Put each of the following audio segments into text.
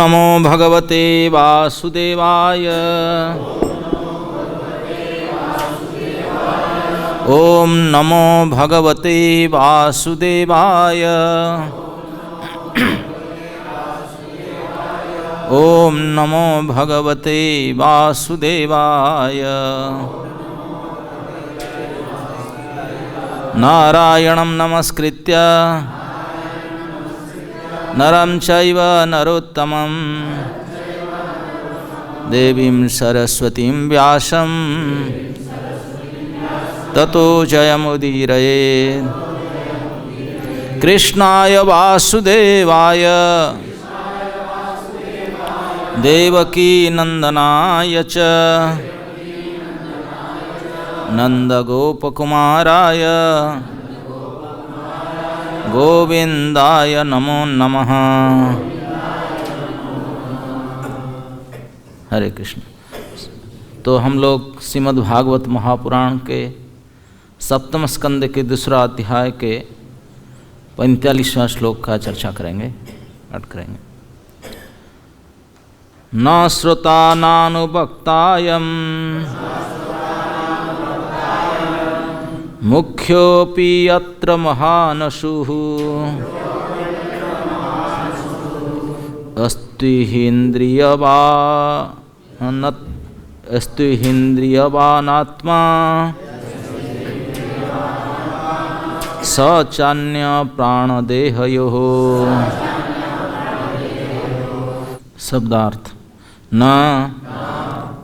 नमो भगवते वासुदेवाय। ओम नमो भगवते वासुदेवाय। ओम नमो भगवते वासुदेवाय। नारायणं नमस्कृत्य नरं चैव नरोत्तमं देवीं सरस्वतीं व्यासं ततो जयमुदीरयेत्। कृष्णाय वासुदेवाय देवकी नंदनाय च नंदगोपकुमाराय गोविंदाय नमो नमः। हरे कृष्ण। तो हम लोग श्रीमद् भागवत महापुराण के सप्तम स्कंद के दूसरा अध्याय के 45वां श्लोक का चर्चा करेंगे, पाठ करेंगे। न श्रुता नानुभक्तायं मुख्योऽपि यत्र महानशुः अस्त्विन्द्रियवानात्मा स चान्य प्राणदेहयोः। शब्दार्थ। न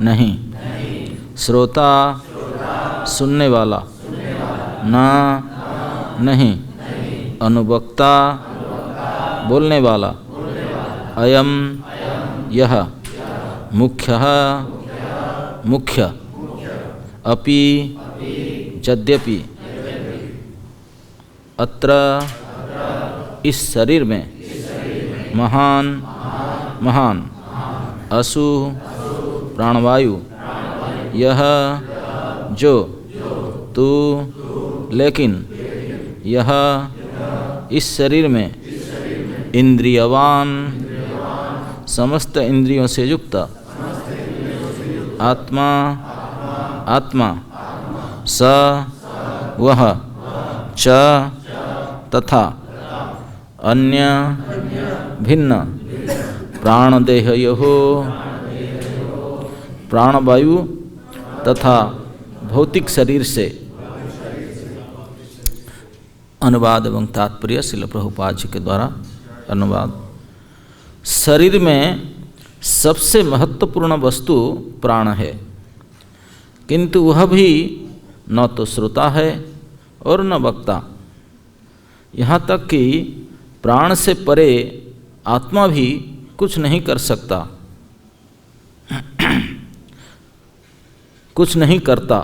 नहीं, श्रोता सुनने वाला, न नहीं, अनुभक्ता बोलने वाला, अयम यह, मुख्यः मुख्य, अपि यद्यपि, अत्र इस शरीर में, महान महान, असु प्राणवायु, यह जो, तू लेकिन, यह इस शरीर में, इंद्रियवान समस्त इंद्रियों से युक्त, आत्मा आत्मा, स वह, च तथा, अन्य भिन्न, प्राणदेहयोः प्राणवायु तथा भौतिक शरीर से। अनुवाद एवं तात्पर्य श्रील प्रभुपाद जी के द्वारा अनुवाद। शरीर में सबसे महत्वपूर्ण वस्तु प्राण है, किंतु वह भी न तो श्रोता है और न वक्ता। यहाँ तक कि प्राण से परे आत्मा भी कुछ नहीं कर सकता, कुछ नहीं करता,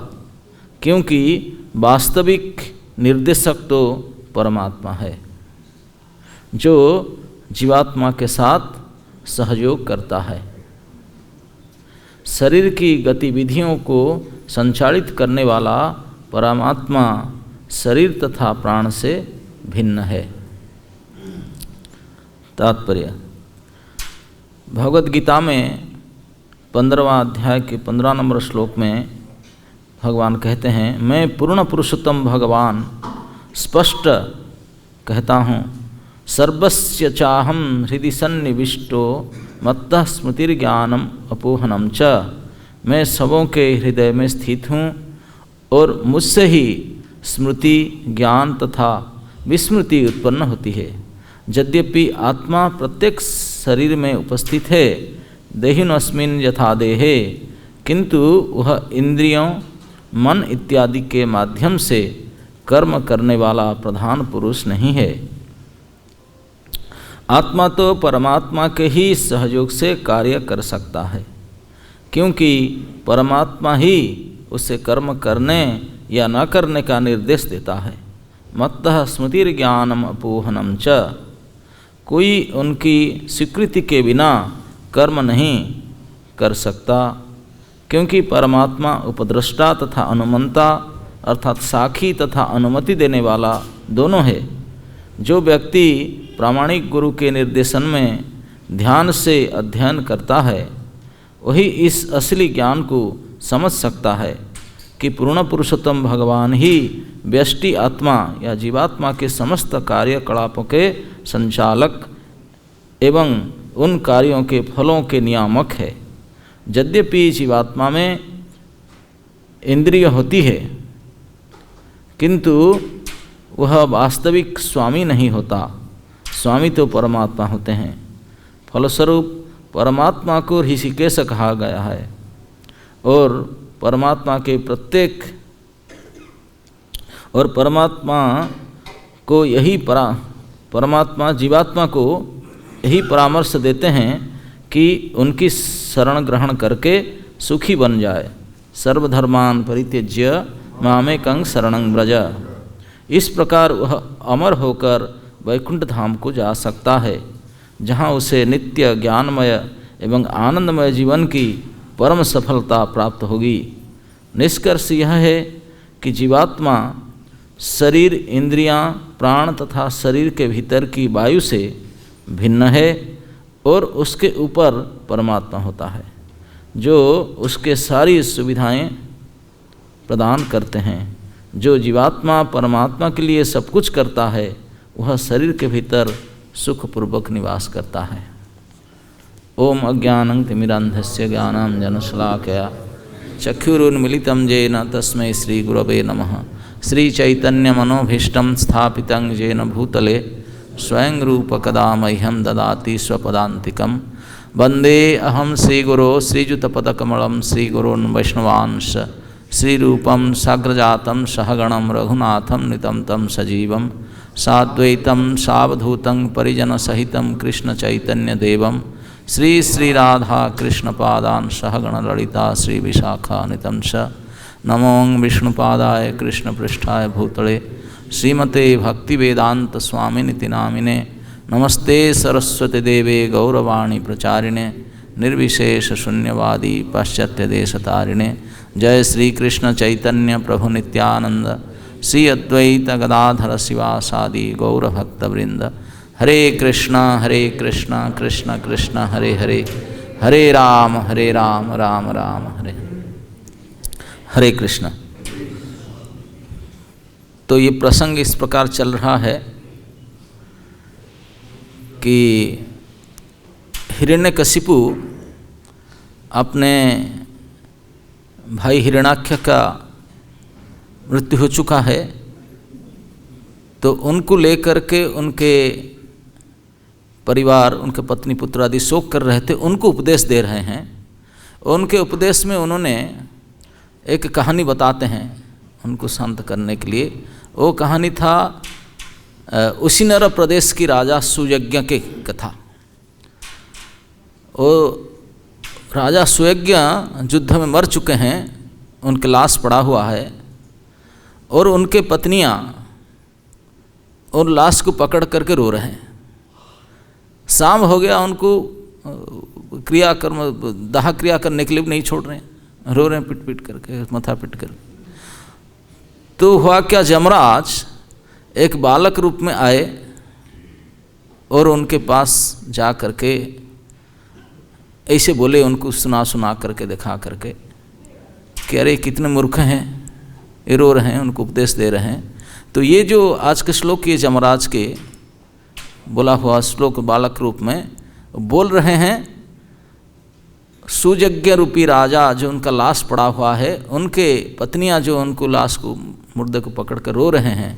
क्योंकि वास्तविक निर्देशक तो परमात्मा है जो जीवात्मा के साथ सहयोग करता है। शरीर की गतिविधियों को संचालित करने वाला परमात्मा शरीर तथा प्राण से भिन्न है। तात्पर्य। भगवद गीता में 15वां अध्याय के 15 नंबर श्लोक में भगवान कहते हैं, मैं पूर्ण पुरुषोत्तम भगवान स्पष्ट कहता हूँ, सर्वस्य चाहम हृदि सन्निविष्टो मत्तः स्मृतिर्ज्ञानम अपोहनम च। मैं सबों के हृदय में स्थित हूँ और मुझसे ही स्मृति, ज्ञान तथा विस्मृति उत्पन्न होती है। यद्यपि आत्मा प्रत्येक शरीर में उपस्थित है, देहिनोऽस्मिन् यथा देहे, किंतु वह इंद्रियों, मन इत्यादि के माध्यम से कर्म करने वाला प्रधान पुरुष नहीं है। आत्मा तो परमात्मा के ही सहयोग से कार्य कर सकता है, क्योंकि परमात्मा ही उसे कर्म करने या न करने का निर्देश देता है। मत्तः स्मृतिर्ज्ञानम अपोहनम च। कोई उनकी स्वीकृति के बिना कर्म नहीं कर सकता, क्योंकि परमात्मा उपद्रष्टा तथा अनुमंता अर्थात साखी तथा अनुमति देने वाला दोनों है। जो व्यक्ति प्रामाणिक गुरु के निर्देशन में ध्यान से अध्ययन करता है वही इस असली ज्ञान को समझ सकता है कि पूर्ण पुरुषोत्तम भगवान ही व्यष्टि आत्मा या जीवात्मा के समस्त कार्यकलापों के संचालक एवं उन कार्यों के फलों के नियामक है। यद्यपि जीवात्मा में इंद्रिय होती है किंतु वह वास्तविक स्वामी नहीं होता। स्वामी तो परमात्मा होते हैं। फलस्वरूप परमात्मा को ऋषिकेश कहा गया है और परमात्मा के प्रत्येक और परमात्मा को यही परमात्मा जीवात्मा को यही परामर्श देते हैं कि उनकी शरण ग्रहण करके सुखी बन जाए। सर्वधर्मान परित्यज्य मामेकं शरणं व्रज। इस प्रकार वह अमर होकर वैकुंठ धाम को जा सकता है जहाँ उसे नित्य ज्ञानमय एवं आनंदमय जीवन की परम सफलता प्राप्त होगी। निष्कर्ष यह है कि जीवात्मा शरीर, इंद्रियां, प्राण तथा शरीर के भीतर की वायु से भिन्न है और उसके ऊपर परमात्मा होता है जो उसके सारी सुविधाएं प्रदान करते हैं। जो जीवात्मा परमात्मा के लिए सब कुछ करता है वह शरीर के भीतर सुखपूर्वक निवास करता है। ओम अज्ञानं तिमिरान्धस्य ज्ञानाञ्जनशलाकया चक्षुरुन्मीलितं येन तस्मै श्रीगुरवे नमः। श्रीचैतन्यमनोभीष्टं स्थापितं येन भूतले स्वयं रूप कदा मह्यं ददाति स्वपदान्तिकं। वन्दे अहं श्रीगुरो श्रीयुतपदकमलं श्रीगुरोन् वैष्णवांश श्रीरूपं साग्रजातं सहगणं रघुनाथं नितं तं सजीवं साद्वैतं सावधूतं परिजनसहितं कृष्णचैतन्यदेवं श्री श्रीराधा कृष्णपादान् सहगण ललिता श्रीविशाखानितं च। नमो विष्णुपादाय कृष्णपृष्ठाय भूतले श्रीमते भक्तिवेदांत स्वामिनिति नामिने। नमस्ते सरस्वती देवे गौरवाणी प्रचारिणे निर्विशेष शून्यवादी पाश्चात्यदेशतारिणे। जय श्री कृष्ण चैतन्य प्रभु नित्यानंद श्री अद्वैत गदाधर शिवासादि गौरभक्तवृंद। हरे कृष्णा कृष्ण कृष्ण हरे हरे, हरे राम राम राम हरे हरे कृष्ण। तो ये प्रसंग इस प्रकार चल रहा है कि हिरण्यकशिपु अपने भाई हिरण्याक्ष का मृत्यु हो चुका है तो उनको लेकर के उनके परिवार, उनके पत्नी पुत्र आदि शोक कर रहे थे। उनको उपदेश दे रहे हैं। उनके उपदेश में उन्होंने एक कहानी बताते हैं उनको शांत करने के लिए। वो कहानी था उशीनर प्रदेश की राजा सुयज्ञ की कथा। वो राजा सुयज्ञ युद्ध में मर चुके हैं, उनके लाश पड़ा हुआ है और उनके पत्नियां उन लाश को पकड़ करके रो रहे हैं। शाम हो गया, उनको क्रियाकर्म दाह क्रिया करने के लिए भी नहीं छोड़ रहे हैं, रो रहे हैं पिट पिट करके, माथा पिट कर। तो हुआ क्या, यमराज एक बालक रूप में आए और उनके पास जा करके ऐसे बोले, उनको सुना करके दिखा करके कि अरे कितने मूर्ख हैं, ये रो रहे हैं, उनको उपदेश दे रहे हैं। तो ये जो आज के श्लोक, ये यमराज के बोला हुआ श्लोक बालक रूप में बोल रहे हैं। सुयज्ञ रूपी राजा जो उनका लाश पड़ा हुआ है, उनके पत्नियां जो उनको लाश को, मुर्दे को पकड़ कर रो रहे हैं,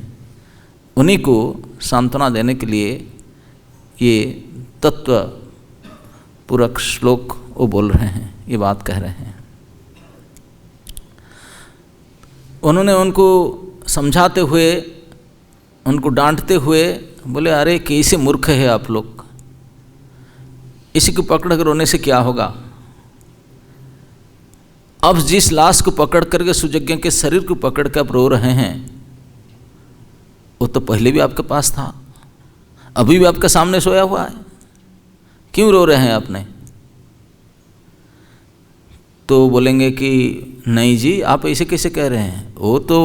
उन्हीं को सांत्वना देने के लिए ये तत्व पूरक श्लोक वो बोल रहे हैं, ये बात कह रहे हैं। उन्होंने उनको समझाते हुए, उनको डांटते हुए बोले, अरे कैसे मूर्ख है आप लोग, इसी को पकड़ कर रोने से क्या होगा। अब जिस लाश को पकड़ करके सुयज्ञ के शरीर को पकड़ कर आप रो रहे हैं, वो तो पहले भी आपके पास था, अभी भी आपके सामने सोया हुआ है, क्यों रो रहे हैं आपने। तो बोलेंगे कि नहीं जी, आप ऐसे कैसे कह रहे हैं, वो तो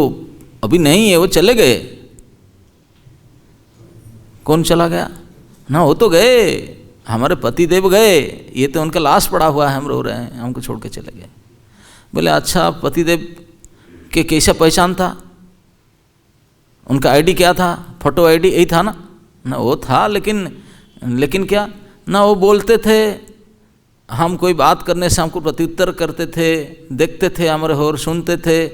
अभी नहीं है, वो चले गए। कौन चला गया ना, वो तो गए, हमारे पति देव गए, ये तो उनका लाश पड़ा हुआ है, हम रो रहे हैं, हमको छोड़ के चले गए। बोले अच्छा, पति देव के कैसा पहचान था, उनका आईडी क्या था, फोटो आईडी यही था ना? ना वो था, लेकिन क्या ना वो बोलते थे, हम कोई बात करने से हमको प्रत्युत्तर करते थे, देखते थे हमारे और सुनते थे,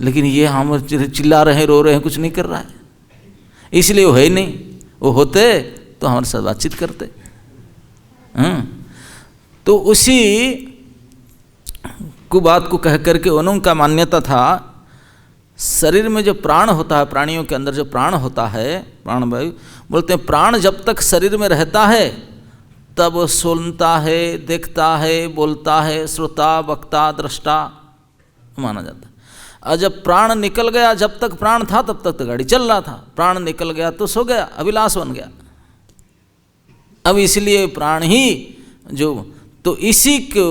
लेकिन ये हम चिल्ला रहे हैं, रो रहे हैं, कुछ नहीं कर रहा है, इसलिए वो है ही नहीं। वो होते तो हमारे साथ बातचीत करते। तो उसी को बात को कह करके उनका मान्यता था, शरीर में जो प्राण होता है, प्राणियों के अंदर जो प्राण होता है, प्राणवायु, बोलते हैं प्राण जब तक शरीर में रहता है तब वो सुनता है, देखता है, बोलता है, श्रोता, वक्ता, दृष्टा माना जाता है। और जब प्राण निकल गया, जब तक प्राण था तब तक तो गाड़ी चल रहा था, प्राण निकल गया तो सो गया, अभिलाष बन गया। अब इसलिए प्राण ही जो, तो इसी को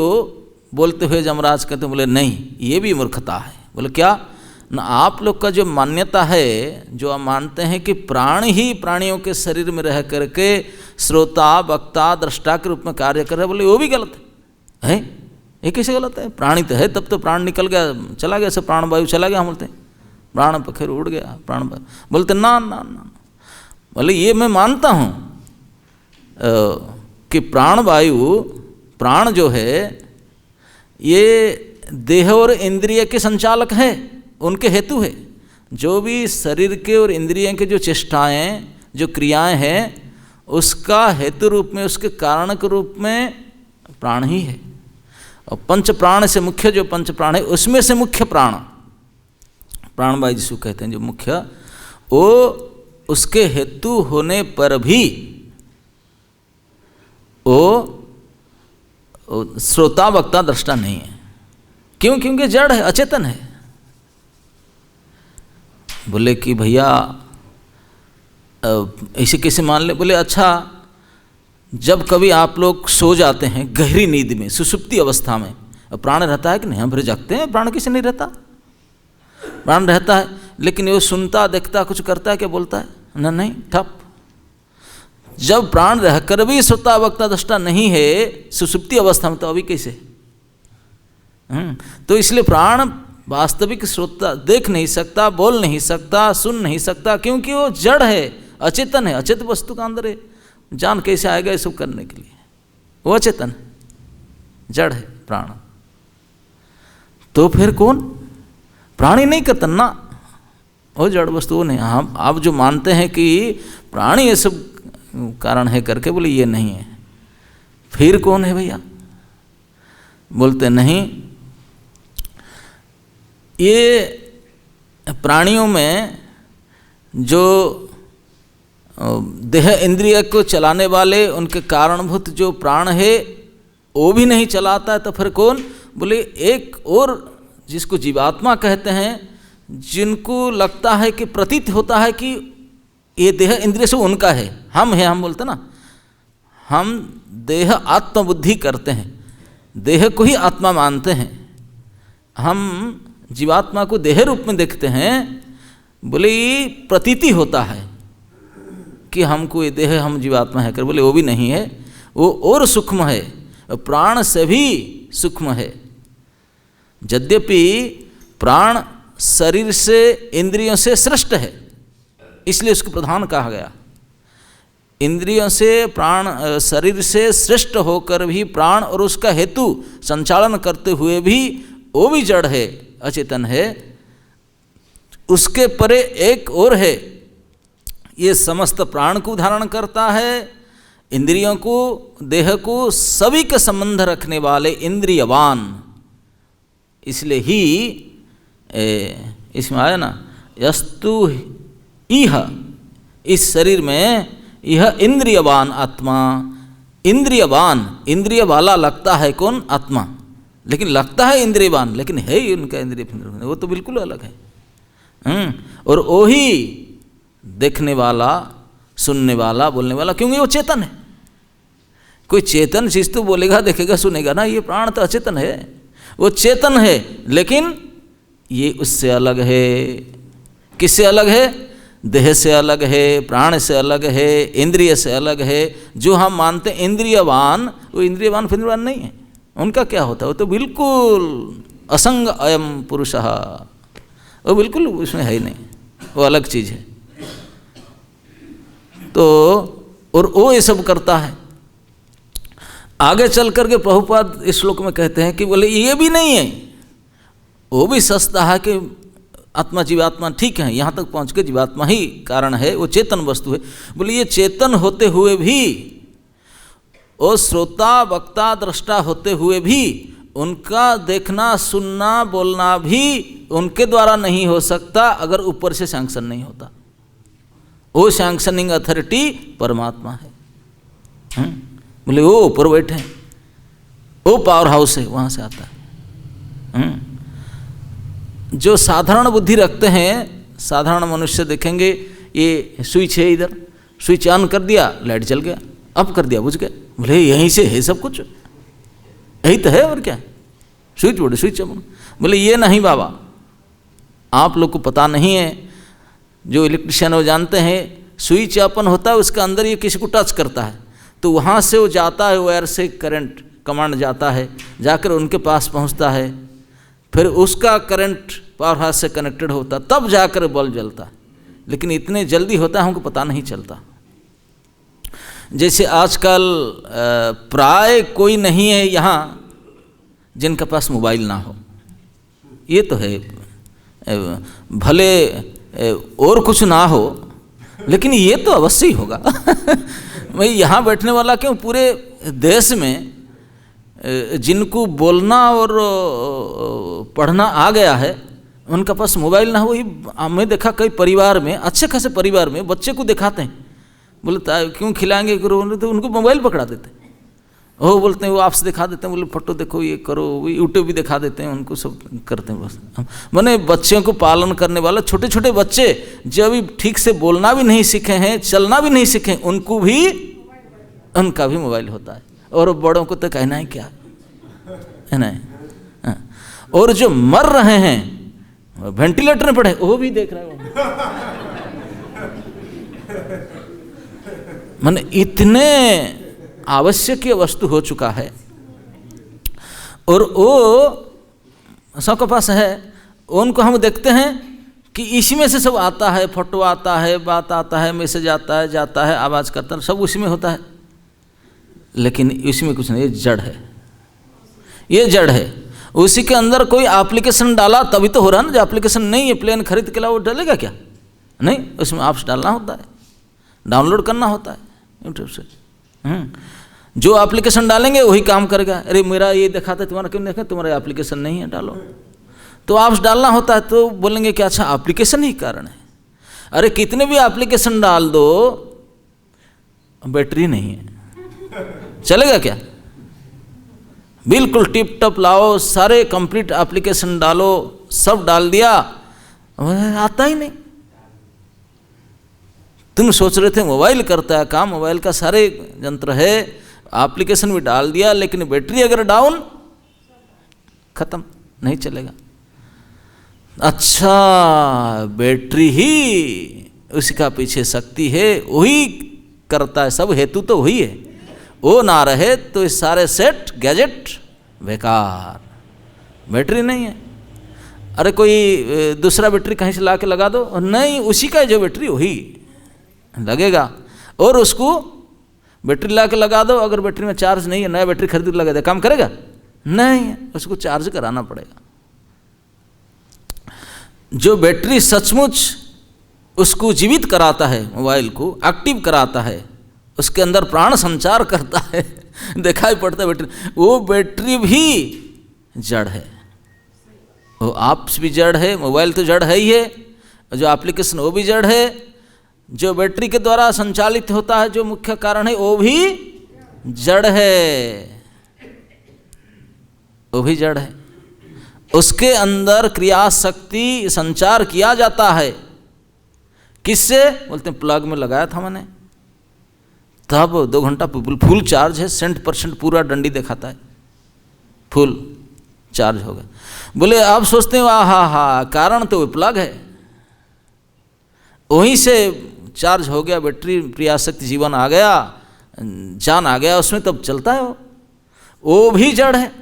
बोलते हुए यमराज कहते, बोले नहीं, ये भी मूर्खता है। बोले क्या ना, आप लोग का जो मान्यता है, जो आप मानते हैं कि प्राण ही प्राणियों के शरीर में रह करके श्रोता, वक्ता, दृष्टा के रूप में कार्य कर रहे, बोले वो भी गलत है। ये कैसे गलत है? प्राणी तो है, तब तो प्राण निकल गया, चला गया, सब प्राण वायु चला गया, हम बोलते हैं प्राण पखेर उड़ गया, प्राण वायु। बोलते ना ना ना, बोले ये मैं मानता हूँ कि प्राण वायु, प्राण जो है ये देह और इंद्रिय के संचालक है, उनके हेतु है। जो भी शरीर के और इंद्रियों के जो चेष्टाएं, जो क्रियाएं हैं, उसका हेतु रूप में, उसके कारण के रूप में प्राण ही है। और पंच प्राण से मुख्य जो पंच प्राण है, उसमें से मुख्य प्राण, प्राणवायु जिसको कहते हैं, जो मुख्य, वो उसके हेतु होने पर भी वो श्रोता, वक्ता, दृष्टा नहीं है। क्यों? क्योंकि जड़ है, अचेतन है। बोले कि भैया ऐसे कैसे मान ले? बोले अच्छा, जब कभी आप लोग सो जाते हैं गहरी नींद में, सुषुप्ति अवस्था में, प्राण रहता है कि नहीं? हम फिर जागते हैं, प्राण किसे नहीं रहता? प्राण रहता है, लेकिन वो सुनता, देखता, कुछ करता है क्या? बोलता है ना? नहीं, ठप। जब प्राण रहकर भी श्रोता, वक्ता, दृष्टा नहीं है सुषुप्ति अवस्था में, तो अभी कैसे? तो इसलिए प्राण वास्तविक श्रोता देख नहीं सकता, बोल नहीं सकता, सुन नहीं सकता, क्योंकि वो जड़ है, अचेतन है, अचेत वस्तु का अंदर है। जान कैसे आएगा ये सब करने के लिए? वो अचेतन है, जड़ है प्राण। तो फिर कौन? प्राणी नहीं करता ना, वो जड़ वस्तु नहीं। हम आप जो मानते हैं कि प्राणी ये सब कारण है करके, बोले ये नहीं है। फिर कौन है भैया? बोलते नहीं, ये प्राणियों में जो देह इंद्रिय को चलाने वाले, उनके कारणभूत जो प्राण है वो भी नहीं चलाता है, तो फिर कौन? बोले एक और जिसको जीवात्मा कहते हैं, जिनको लगता है कि प्रतीत होता है कि ये देह इंद्रिय से उनका है, हम हैं, हम बोलते ना, हम देह आत्मबुद्धि करते हैं, देह को ही आत्मा मानते हैं, हम जीवात्मा को देह रूप में देखते हैं। बोले ये प्रतीति होता है कि हमको ये देह, हम जीवात्मा है कर, बोले वो भी नहीं है, वो और सूक्ष्म है, प्राण से भी सूक्ष्म है। यद्यपि प्राण शरीर से, इंद्रियों से श्रेष्ठ है, इसलिए उसको प्रधान कहा गया। इंद्रियों से, प्राण, शरीर से श्रेष्ठ होकर भी प्राण और उसका हेतु संचालन करते हुए भी वो भी जड़ है, अचेतन है। उसके परे एक और है, ये समस्त प्राण को धारण करता है, इंद्रियों को, देह को, सभी के संबंध रखने वाले इंद्रियवान। इसलिए ही इसमें आया ना, यस्तु इह, इस शरीर में यह इंद्रियवान आत्मा, इंद्रियवान, इंद्रिय वाला लगता है कौन? आत्मा। लेकिन लगता है इंद्रियवान, लेकिन है ही उनका इंद्रिय, वो तो बिल्कुल अलग है। और वही देखने वाला, सुनने वाला, बोलने वाला, क्योंकि वो चेतन है। कोई चेतन चीज तो बोलेगा, देखेगा, सुनेगा ना, ये प्राण तो अचेतन है, वो चेतन है, लेकिन ये उससे अलग है। किससे अलग है? देह से अलग है, प्राण से अलग है, इंद्रिय से अलग है। जो हम मानते हैं इंद्रियवान, वो इंद्रियवान फिंद्रियवान नहीं है। उनका क्या होता है? वो तो बिल्कुल असंग अयम पुरुषः, वो बिल्कुल उसमें है ही नहीं, वो अलग चीज़ है। तो और वो ये सब करता है। आगे चल करके प्रभुपाद इस श्लोक में कहते हैं कि बोले ये भी नहीं है, वो भी सस्ता है कि आत्मा जीवात्मा ठीक है, यहाँ तक पहुँच के जीवात्मा ही कारण है, वो चेतन वस्तु है। बोले ये चेतन होते हुए भी, वो श्रोता वक्ता दृष्टा होते हुए भी, उनका देखना सुनना बोलना भी उनके द्वारा नहीं हो सकता अगर ऊपर से सैंक्शन नहीं होता। वो सैंक्शनिंग अथॉरिटी परमात्मा है। बोले वो ऊपर बैठे हैं, वो पावर हाउस है, वहाँ से आता है। जो साधारण बुद्धि रखते हैं, साधारण मनुष्य देखेंगे, ये स्विच है इधर, स्विच ऑन कर दिया लाइट जल गया, ऑफ कर दिया बुझ गया। बोले यहीं से है सब कुछ, यही तो है और क्या, स्विच बोर्ड स्विच ऑन। बोले ये नहीं बाबा, आप लोग को पता नहीं है। जो इलेक्ट्रिशियन वो जानते हैं, स्विच ओपन होता है, उसके अंदर ये किसी को टच करता है तो वहाँ से वो जाता है, वायर से करंट कमांड जाता है, जाकर उनके पास पहुँचता है, फिर उसका करंट पावर हाउस से कनेक्टेड होता, तब जाकर बल्ब जलता। लेकिन इतने जल्दी होता है हमको पता नहीं चलता। जैसे आजकल प्राय कोई नहीं है यहाँ जिनके पास मोबाइल ना हो, ये तो है। भले और कुछ ना हो, लेकिन ये तो अवश्य ही होगा। भाई यहाँ बैठने वाला क्यों, पूरे देश में जिनको बोलना और पढ़ना आ गया है, उनका पास मोबाइल ना हो। ही मैं देखा कई परिवार में, अच्छे खासे परिवार में बच्चे को दिखाते हैं, बोले क्यों खिलाएंगे करो, तो उनको मोबाइल पकड़ा देते हैं। वो बोलते हैं, वो आपसे दिखा देते हैं, बोले फोटो देखो, ये करो, वो यूट्यूब भी दिखा देते हैं, उनको सब करते हैं बस। मैंने बच्चों को पालन करने वाला, छोटे छोटे बच्चे जो अभी ठीक से बोलना भी नहीं सीखे हैं, चलना भी नहीं सीखे, उनको भी, उनका भी मोबाइल होता है। और बड़ों को तो कहना ही क्या है ना। और जो मर रहे हैं वेंटिलेटर में पड़े, वो भी देख रहे हो। माने इतने आवश्यक वस्तु हो चुका है, और वो सबके पास है। उनको हम देखते हैं कि इसी में से सब आता है, फोटो आता है, बात आता है, मैसेज आता है, जाता है, आवाज़ करता है, सब उसी में होता है। लेकिन इसमें कुछ नहीं, ये जड़ है, ये जड़ है। उसी के अंदर कोई एप्लीकेशन डाला तभी तो हो रहा है ना। जो एप्लीकेशन नहीं है, प्लेन खरीद के लाओ, वो डालेगा क्या? नहीं, उसमें ऐप्स डालना होता है, डाउनलोड करना होता है यूट्यूब से। जो एप्लीकेशन डालेंगे वही काम करेगा। अरे मेरा ये देखा था, तुम्हारा क्यों देखा, तुम्हारा एप्लीकेशन नहीं है, डालो। तो ऐप्स डालना होता है, तो बोलेंगे कि अच्छा एप्लीकेशन ही कारण है। अरे कितने भी एप्लीकेशन डाल दो, बैटरी नहीं है, चलेगा क्या? बिल्कुल टिप टप लाओ, सारे कंप्लीट एप्लीकेशन डालो, सब डाल दिया, आता ही नहीं। तुम सोच रहे थे मोबाइल करता है काम, मोबाइल का सारे यंत्र है, एप्लीकेशन भी डाल दिया, लेकिन बैटरी अगर डाउन, खत्म, नहीं चलेगा। अच्छा, बैटरी ही उसका पीछे शक्ति है, वही करता है, सब हेतु तो वही है। वो ना रहे तो ये सारे सेट गैजेट बेकार, बैटरी नहीं है। अरे कोई दूसरा बैटरी कहीं से ला के लगा दो, नहीं, उसी का जो बैटरी वही लगेगा। और उसको बैटरी ला के लगा दो, अगर बैटरी में चार्ज नहीं है, नया बैटरी खरीद के लगा दे, काम करेगा? नहीं, उसको चार्ज कराना पड़ेगा। जो बैटरी सचमुच उसको जीवित कराता है, मोबाइल को एक्टिव कराता है, उसके अंदर प्राण संचार करता है, दिखाई पड़ता है बैटरी, वो बैटरी भी जड़ है। वो ऐप्स भी जड़ है, मोबाइल तो जड़ है ही है, जो एप्लीकेशन वो भी जड़ है, जो बैटरी के द्वारा संचालित होता है, जो मुख्य कारण है, वो भी जड़ है, वो भी जड़ है। उसके अंदर क्रिया शक्ति संचार किया जाता है, किससे? बोलते हैं प्लग में लगाया था मैंने, तब 2 घंटा फुल चार्ज है, 100% पूरा डंडी दिखाता है, फुल चार्ज हो गया। बोले आप सोचते हैं हा, कारण तो वो प्लग है, वहीं से चार्ज हो गया बैटरी, प्रियाशक्ति जीवन आ गया, जान आ गया उसमें, तब चलता है वो भी जड़ है,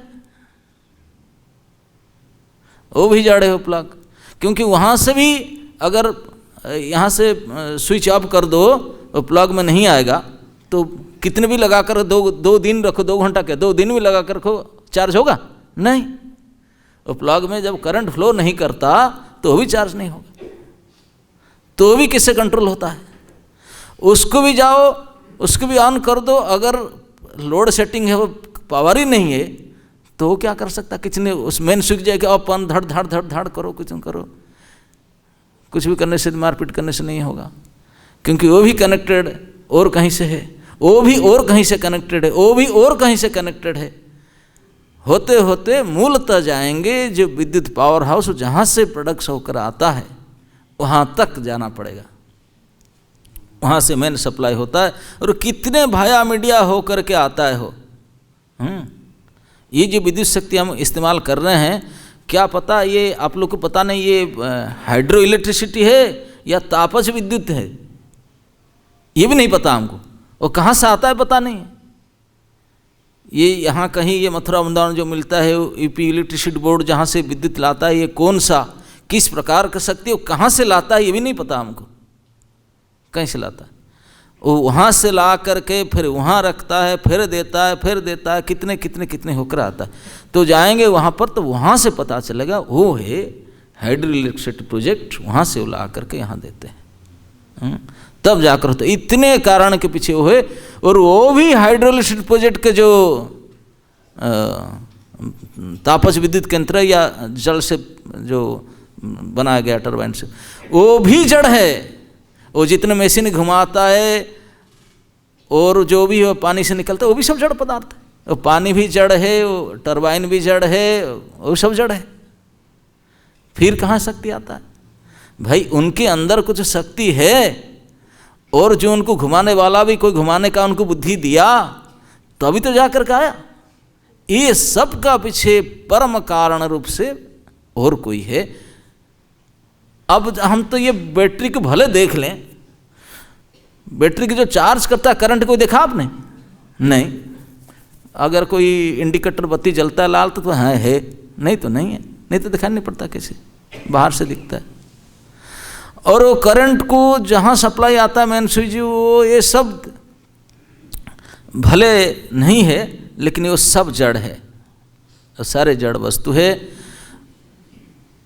वो भी जड़ है वो प्लग। क्योंकि वहाँ से भी अगर यहाँ से स्विच ऑफ कर दो वो प्लग में नहीं आएगा, तो कितने भी लगा कर दो दिन रखो, 2 घंटा के 2 दिन भी लगा कर रखो, चार्ज होगा नहीं। वो प्लग में जब करंट फ्लो नहीं करता तो वो भी चार्ज नहीं होगा। तो भी किससे कंट्रोल होता है? उसको भी जाओ, उसको भी ऑन कर दो, अगर लोड सेटिंग है, वो पावर ही नहीं है, तो वो क्या कर सकता? कितने उस मेन स्विच जाके अपन धड़ धड़ धड़ धड़ करो, कुछ करो, कुछ भी करने से, मारपीट करने से नहीं होगा। क्योंकि वो भी कनेक्टेड और कहीं से है, वो भी और कहीं से कनेक्टेड है, वो भी और कहीं से कनेक्टेड है। होते होते मूलतः जाएंगे जो विद्युत पावर हाउस जहाँ से प्रोडक्ट होकर आता है वहाँ तक जाना पड़ेगा, वहाँ से मेन सप्लाई होता है। और कितने भाया मीडिया हो करके आता है हो। ये जो विद्युत शक्ति हम इस्तेमाल कर रहे हैं, क्या पता ये आप लोग को पता नहीं, ये हाइड्रो इलेक्ट्रिसिटी है या तापज विद्युत है, ये भी नहीं पता हमको। और कहाँ से आता है पता नहीं। ये यहाँ कहीं ये मथुरा वृंदावन जो मिलता है, यूपी इलेक्ट्रिसिटी बोर्ड जहाँ से विद्युत लाता है, ये कौन सा किस प्रकार का शक्ति वो कहाँ से लाता है ये भी नहीं पता हमको, कहीं से लाता है। वो वहाँ से ला करके फिर वहाँ रखता है, फिर देता है, फिर देता है, कितने कितने कितने होकर आता है। तो जाएंगे वहाँ पर, तो वहाँ से पता चलेगा वो है हाइड्रो इलेक्ट्रिसिटी प्रोजेक्ट, वहाँ से वो ला करके यहाँ देते हैं, तब जाकर होता है। इतने कारण के पीछे वो है। और वो भी हाइड्रो इलेक्ट्रिसिटी प्रोजेक्ट के जो तापज विद्युत केंद्र या जल से जो बनाया गया टरबाइन से, वो भी जड़ है। वो जितने मशीन घुमाता है और जो भी वो पानी से निकलता है वो भी सब जड़ पदार्थ है। वो पानी भी जड़ है, वो टरबाइन भी जड़ है, वो सब जड़ है। फिर कहाँ शक्ति आता है भाई? उनके अंदर कुछ शक्ति है, और जो उनको घुमाने वाला भी कोई घुमाने का उनको बुद्धि दिया, तभी तो जाकर के आया। ये सब का पीछे परम कारण रूप से और कोई है। अब हम तो ये बैटरी को भले देख लें, बैटरी की जो चार्ज करता है करंट को देखा आपने? नहीं। अगर कोई इंडिकेटर बत्ती जलता है लाल तो हाँ है, नहीं तो नहीं है, नहीं तो दिखाई नहीं पड़ता, कैसे बाहर से दिखता है। और वो करंट को जहाँ सप्लाई आता है मेन स्विच, वो ये सब भले नहीं है, लेकिन वो सब जड़ है, सारे जड़ वस्तु है।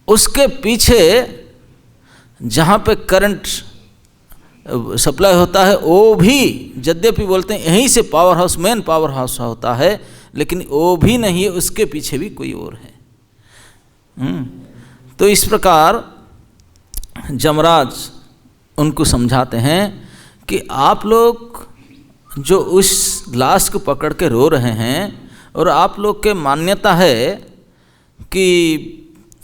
उसके पीछे जहाँ पे करंट सप्लाई होता है वो भी यद्यपि बोलते हैं यहीं से power house, main power house होता है, लेकिन वो भी नहीं है, उसके पीछे भी कोई और है। तो इस प्रकार जमराज उनको समझाते हैं कि आप लोग जो उस लाश को पकड़ के रो रहे हैं, और आप लोग के मान्यता है कि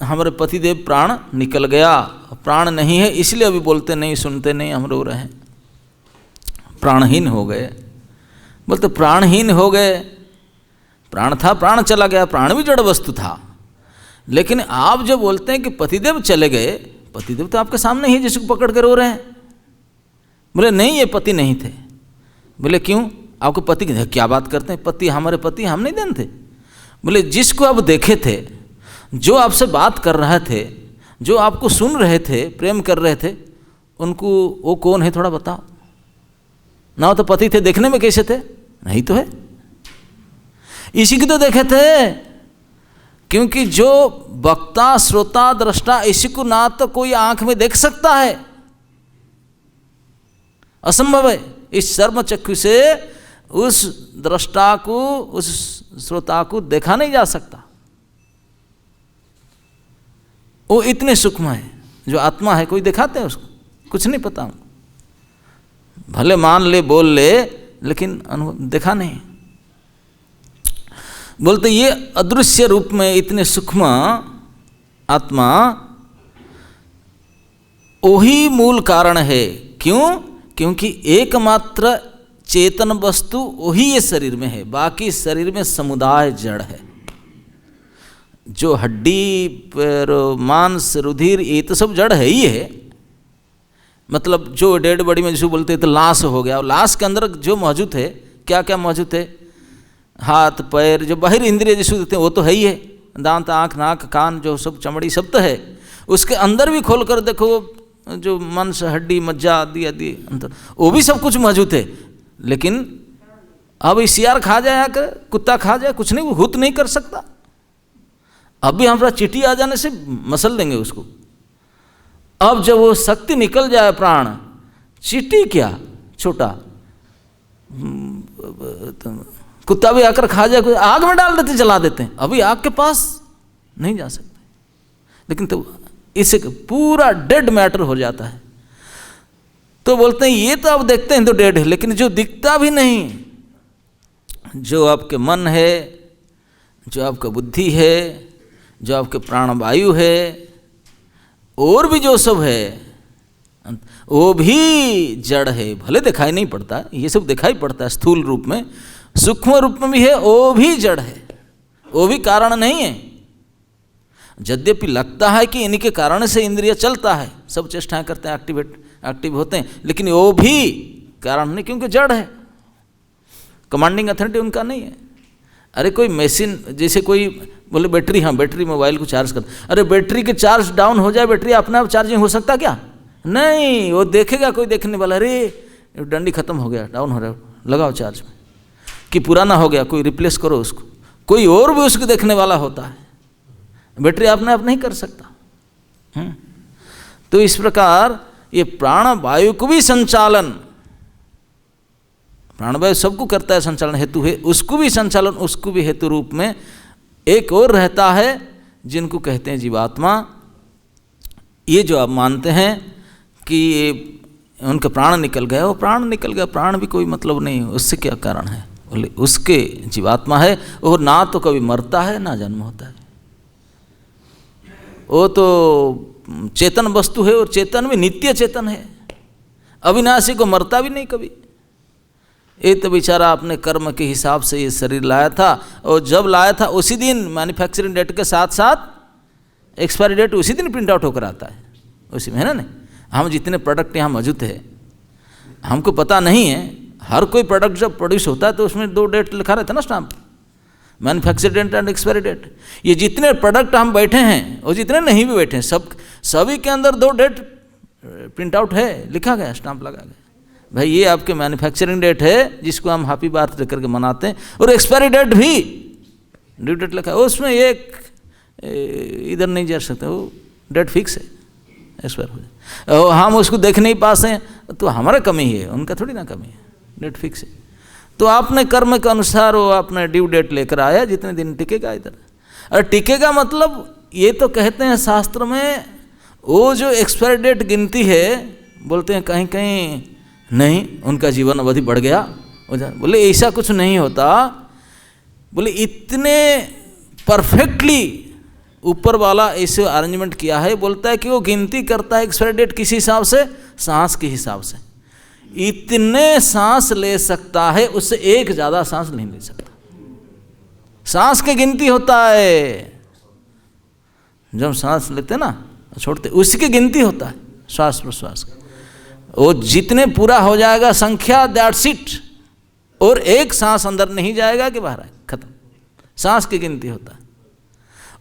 हमारे पतिदेव प्राण निकल गया, प्राण नहीं है, इसलिए अभी बोलते नहीं, सुनते नहीं, हम रो रहे हैं, प्राणहीन हो गए। बोलते प्राणहीन हो गए, प्राण था, प्राण चला गया, प्राण भी जड़ वस्तु था। लेकिन आप जो बोलते हैं कि पतिदेव चले गए, पतिदेव तो आपके सामने ही जिसको पकड़ के रो रहे हैं। बोले नहीं, ये पति नहीं थे। बोले क्यों? आपको पति क्या बात करते हैं? पति, हमारे पति हम नहीं जानते। बोले जिसको आप देखे थे, जो आपसे बात कर रहे थे, जो आपको सुन रहे थे, प्रेम कर रहे थे, उनको वो कौन है थोड़ा बताओ ना। हो तो पति थे, देखने में कैसे थे? नहीं तो है, इसी की तो देखे थे। क्योंकि जो वक्ता, श्रोता, दृष्टा, इसी को ना तो कोई आंख में देख सकता है, असंभव है। इस सर्व चक्षु से उस दृष्टा को, उस श्रोता को देखा नहीं जा सकता। वो इतने सूक्ष्म है, जो आत्मा है, कोई दिखाते हैं उसको? कुछ नहीं पता हमको। भले मान ले, बोल ले, लेकिन अनुभव देखा नहीं। बोलते ये अदृश्य रूप में इतने सूक्ष्म आत्मा वही मूल कारण है। क्यों? क्योंकि एकमात्र चेतन वस्तु वही ये शरीर में है, बाकी शरीर में समुदाय जड़ है। जो हड्डी, मांस, रुधिर, ये तो सब जड़ है ही है, मतलब जो डेड बॉडी में जिसको बोलते हैं तो लाश हो गया, और लाश के अंदर जो मौजूद है क्या क्या मौजूद है, हाथ पैर, जो बाहरी इंद्रिय जिसको देते हैं वो तो है ही है, दांत आँख नाक कान जो सब चमड़ी सब तो है, उसके अंदर भी खोल कर देखो जो मांस हड्डी मज्जा आदि आदि अंदर वो भी सब कुछ मौजूद है। लेकिन अब सियार खा जाए आकर, कुत्ता खा जाए, कुछ नहीं, वो हुत नहीं कर सकता। अब भी हमारा चींटी आ जाने से मसल देंगे उसको। अब जब वो शक्ति निकल जाए प्राण, चींटी क्या छोटा, कुत्ता भी आकर खा जाए, कोई आग में डाल देते जला देते हैं, अभी आग के पास नहीं जा सकते। लेकिन तो इससे पूरा डेड मैटर हो जाता है। तो बोलते हैं ये तो आप देखते हैं तो डेड है, लेकिन जो दिखता भी नहीं, जो आपके मन है, जो आपका बुद्धि है, जो आपके प्राणवायु है, और भी जो सब है वो भी जड़ है। भले दिखाई नहीं पड़ता, ये सब दिखाई पड़ता है स्थूल रूप में, सूक्ष्म रूप में भी है, वो भी जड़ है, वो भी कारण नहीं है। यद्यपि लगता है कि इन्हीं के कारण से इंद्रिय चलता है, सब चेष्टाएं करते हैं, एक्टिव होते हैं, लेकिन वो भी कारण नहीं, क्योंकि जड़ है, कमांडिंग अथॉरिटी उनका नहीं है। अरे कोई मशीन, जैसे कोई बोले बैटरी, हाँ बैटरी मोबाइल को चार्ज कर, अरे बैटरी के चार्ज डाउन हो जाए, बैटरी अपने आप चार्जिंग हो सकता क्या? नहीं, वो देखेगा कोई देखने वाला, अरे डंडी खत्म हो गया, डाउन हो रहा है, लगाओ चार्ज में, कि पुराना हो गया, कोई रिप्लेस करो उसको, कोई और भी उसको देखने वाला होता है, बैटरी अपने आप नहीं कर सकता। तो इस प्रकार ये प्राणवायु को भी संचालन, प्राणवायु सबको करता है संचालन, हेतु है, उसको भी संचालन, उसको भी हेतु रूप में एक और रहता है जिनको कहते हैं जीवात्मा। ये जो आप मानते हैं कि उनके प्राण निकल गए, वो प्राण निकल गया, प्राण भी कोई मतलब नहीं, उससे क्या कारण है? बोले उसके जीवात्मा है, और ना तो कभी मरता है ना जन्म होता है, वो तो चेतन वस्तु है, और चेतन भी नित्य चेतन है, अविनाशी को मरता भी नहीं कभी। ये तो बेचारा अपने कर्म के हिसाब से ये शरीर लाया था, और जब लाया था उसी दिन मैन्युफैक्चरिंग डेट के साथ साथ एक्सपायरी डेट उसी दिन प्रिंट आउट होकर आता है, उसी में है ना। नहीं, हम जितने प्रोडक्ट यहाँ मौजूद है हमको पता नहीं है, हर कोई प्रोडक्ट जब प्रोड्यूस होता है तो उसमें 2 डेट लिखा रहता है ना, stamp, manufacture date and expiry date. ये जितने प्रोडक्ट हम बैठे हैं और जितने नहीं भी बैठे हैं, सभी के अंदर 2 डेट प्रिंट आउट है, लिखा गया, स्टाम्प लगा गया, भाई ये आपके मैन्युफैक्चरिंग डेट है जिसको हम हैप्पी बर्थडे करके मनाते हैं, और एक्सपायरी डेट भी ड्यू डेट लिखा है, उसमें एक इधर नहीं जा सकते, वो डेट फिक्स है, एक्सपायर हो जाए, और हम उसको देख नहीं पाते हैं तो हमारा कमी है, उनका थोड़ी ना कमी है, डेट फिक्स है। तो आपने कर्म के अनुसार वो आपने ड्यू डेट लेकर आया, जितने दिन टिकेगा इधर। और टिकेगा मतलब ये तो कहते हैं शास्त्र में, वो जो एक्सपायरी डेट गिनती है, बोलते हैं कहीं कहीं नहीं उनका जीवन अवधि बढ़ गया, बोले ऐसा कुछ नहीं होता, बोले इतने परफेक्टली ऊपर वाला ऐसे अरेंजमेंट किया है, बोलता है कि वो गिनती करता है एक्सपायरी डेट किस हिसाब से, सांस के हिसाब से, इतने सांस ले सकता है, उससे एक ज़्यादा सांस नहीं ले सकता, सांस की गिनती होता है, जब सांस लेते ना छोड़ते उसकी गिनती होता है, श्वास प्रश्वास का, वो जितने पूरा हो जाएगा संख्या, दैट्स इट, और एक सांस अंदर नहीं जाएगा कि बाहर आए, खत्म, सांस की गिनती होता है।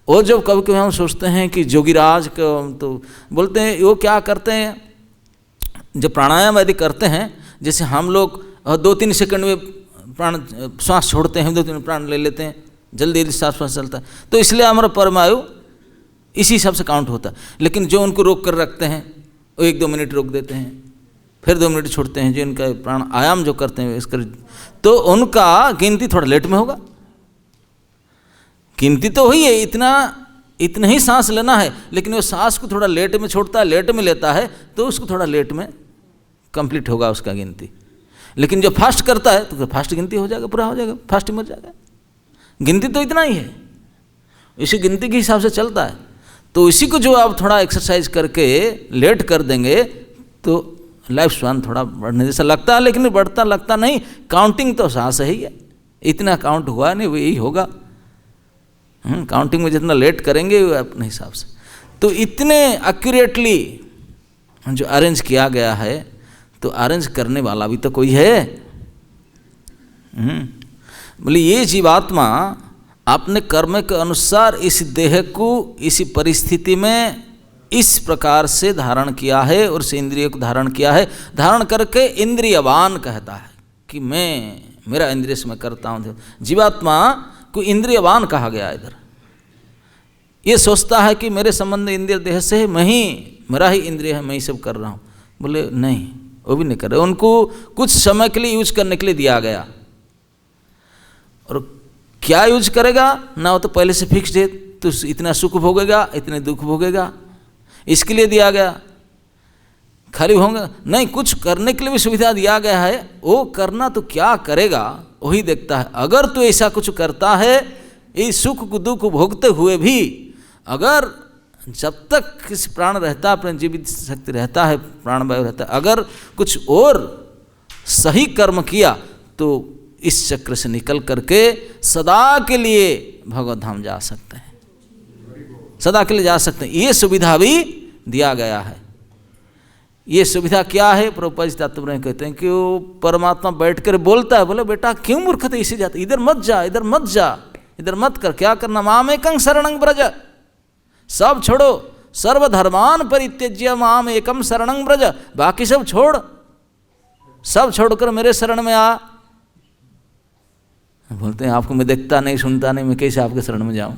और जब कभी कभी हम सोचते हैं कि जोगीराज को, तो बोलते हैं वो क्या करते हैं, जब प्राणायाम यदि करते हैं, जैसे हम लोग 2-3 सेकंड में प्राण श्वास छोड़ते हैं, 2-3 प्राण ले लेते हैं, जल्दी जल्दी श्वास चलता है, तो इसलिए हमारा परमायु इसी हिसाब से काउंट होता है। लेकिन जो उनको रोक कर रखते हैं वो 1-2 मिनट रोक देते हैं, फिर 2 मिनट छोड़ते हैं, जो इनका प्राण आयाम जो करते हैं इसका, तो उनका गिनती थोड़ा लेट में होगा, गिनती तो हुई है, इतना ही सांस लेना है, लेकिन वो सांस को थोड़ा लेट में छोड़ता है, लेट में लेता है, तो उसको थोड़ा लेट में कंप्लीट होगा उसका गिनती। लेकिन जो फास्ट करता है तो फास्ट गिनती हो जाएगा, पूरा हो जाएगा, फास्ट ही मर जाएगा। गिनती तो इतना ही है, इसी गिनती के हिसाब से चलता है। तो इसी को जो आप थोड़ा एक्सरसाइज करके लेट कर देंगे तो लाइफ स्पैन थोड़ा बढ़ने जैसा लगता है, लेकिन बढ़ता लगता नहीं, काउंटिंग तो सांस ही है, इतना काउंट हुआ नहीं, वो यही होगा। काउंटिंग में जितना लेट करेंगे अपने हिसाब से, तो इतने एक्यूरेटली जो अरेंज किया गया है, तो अरेंज करने वाला भी तो कोई है। बोले ये जीवात्मा अपने कर्म के अनुसार इस देह को इसी परिस्थिति में इस प्रकार से धारण किया है और इस इंद्रिय को धारण किया है। धारण करके इंद्रियवान कहता है कि मेरा इंद्रिय से मैं करता हूँ। जीवात्मा को इंद्रियवान कहा गया इधर। ये सोचता है कि मेरे संबंध इंद्रिय देह से है, मेरा ही इंद्रिय है, मैं ही सब कर रहा हूँ। बोले नहीं, वो भी नहीं कर रहे। उनको कुछ समय के लिए यूज करने के लिए दिया गया, और क्या यूज करेगा ना, वो तो पहले से फिक्स्ड है। तो इतना सुख भोगेगा, इतने दुख भोगेगा, इसके लिए दिया गया। खाली होगा नहीं, कुछ करने के लिए भी सुविधा दिया गया है। वो करना तो क्या करेगा वही देखता है। अगर तो ऐसा कुछ करता है, इस सुख को दुख भोगते हुए भी, अगर जब तक किसी प्राण रहता है, अपने जीवित शक्ति रहता है, प्राण वायु रहता है, अगर कुछ और सही कर्म किया तो इस चक्र से निकल करके सदा के लिए भगवत धाम जा सकते हैं, सदा के लिए जा सकते हैं। ये सुविधा भी दिया गया है। ये सुविधा क्या है? प्रभुपाद जी तात्पर्य कहते हैं कि वो परमात्मा बैठकर बोलता है, बोले बेटा क्यों मूर्ख थे इसे जाते, इधर मत जा, इधर मत जा, इधर मत कर, क्या करना, माम एकं शरणं व्रज, सब छोड़ो, सर्वधर्मान परित्यज्य माम एकम शरणं व्रज, बाकी सब छोड़, सब छोड़कर मेरे शरण में आ। बोलते हैं आपको मैं देखता नहीं सुनता नहीं, मैं कैसे आपके शरण में जाऊं?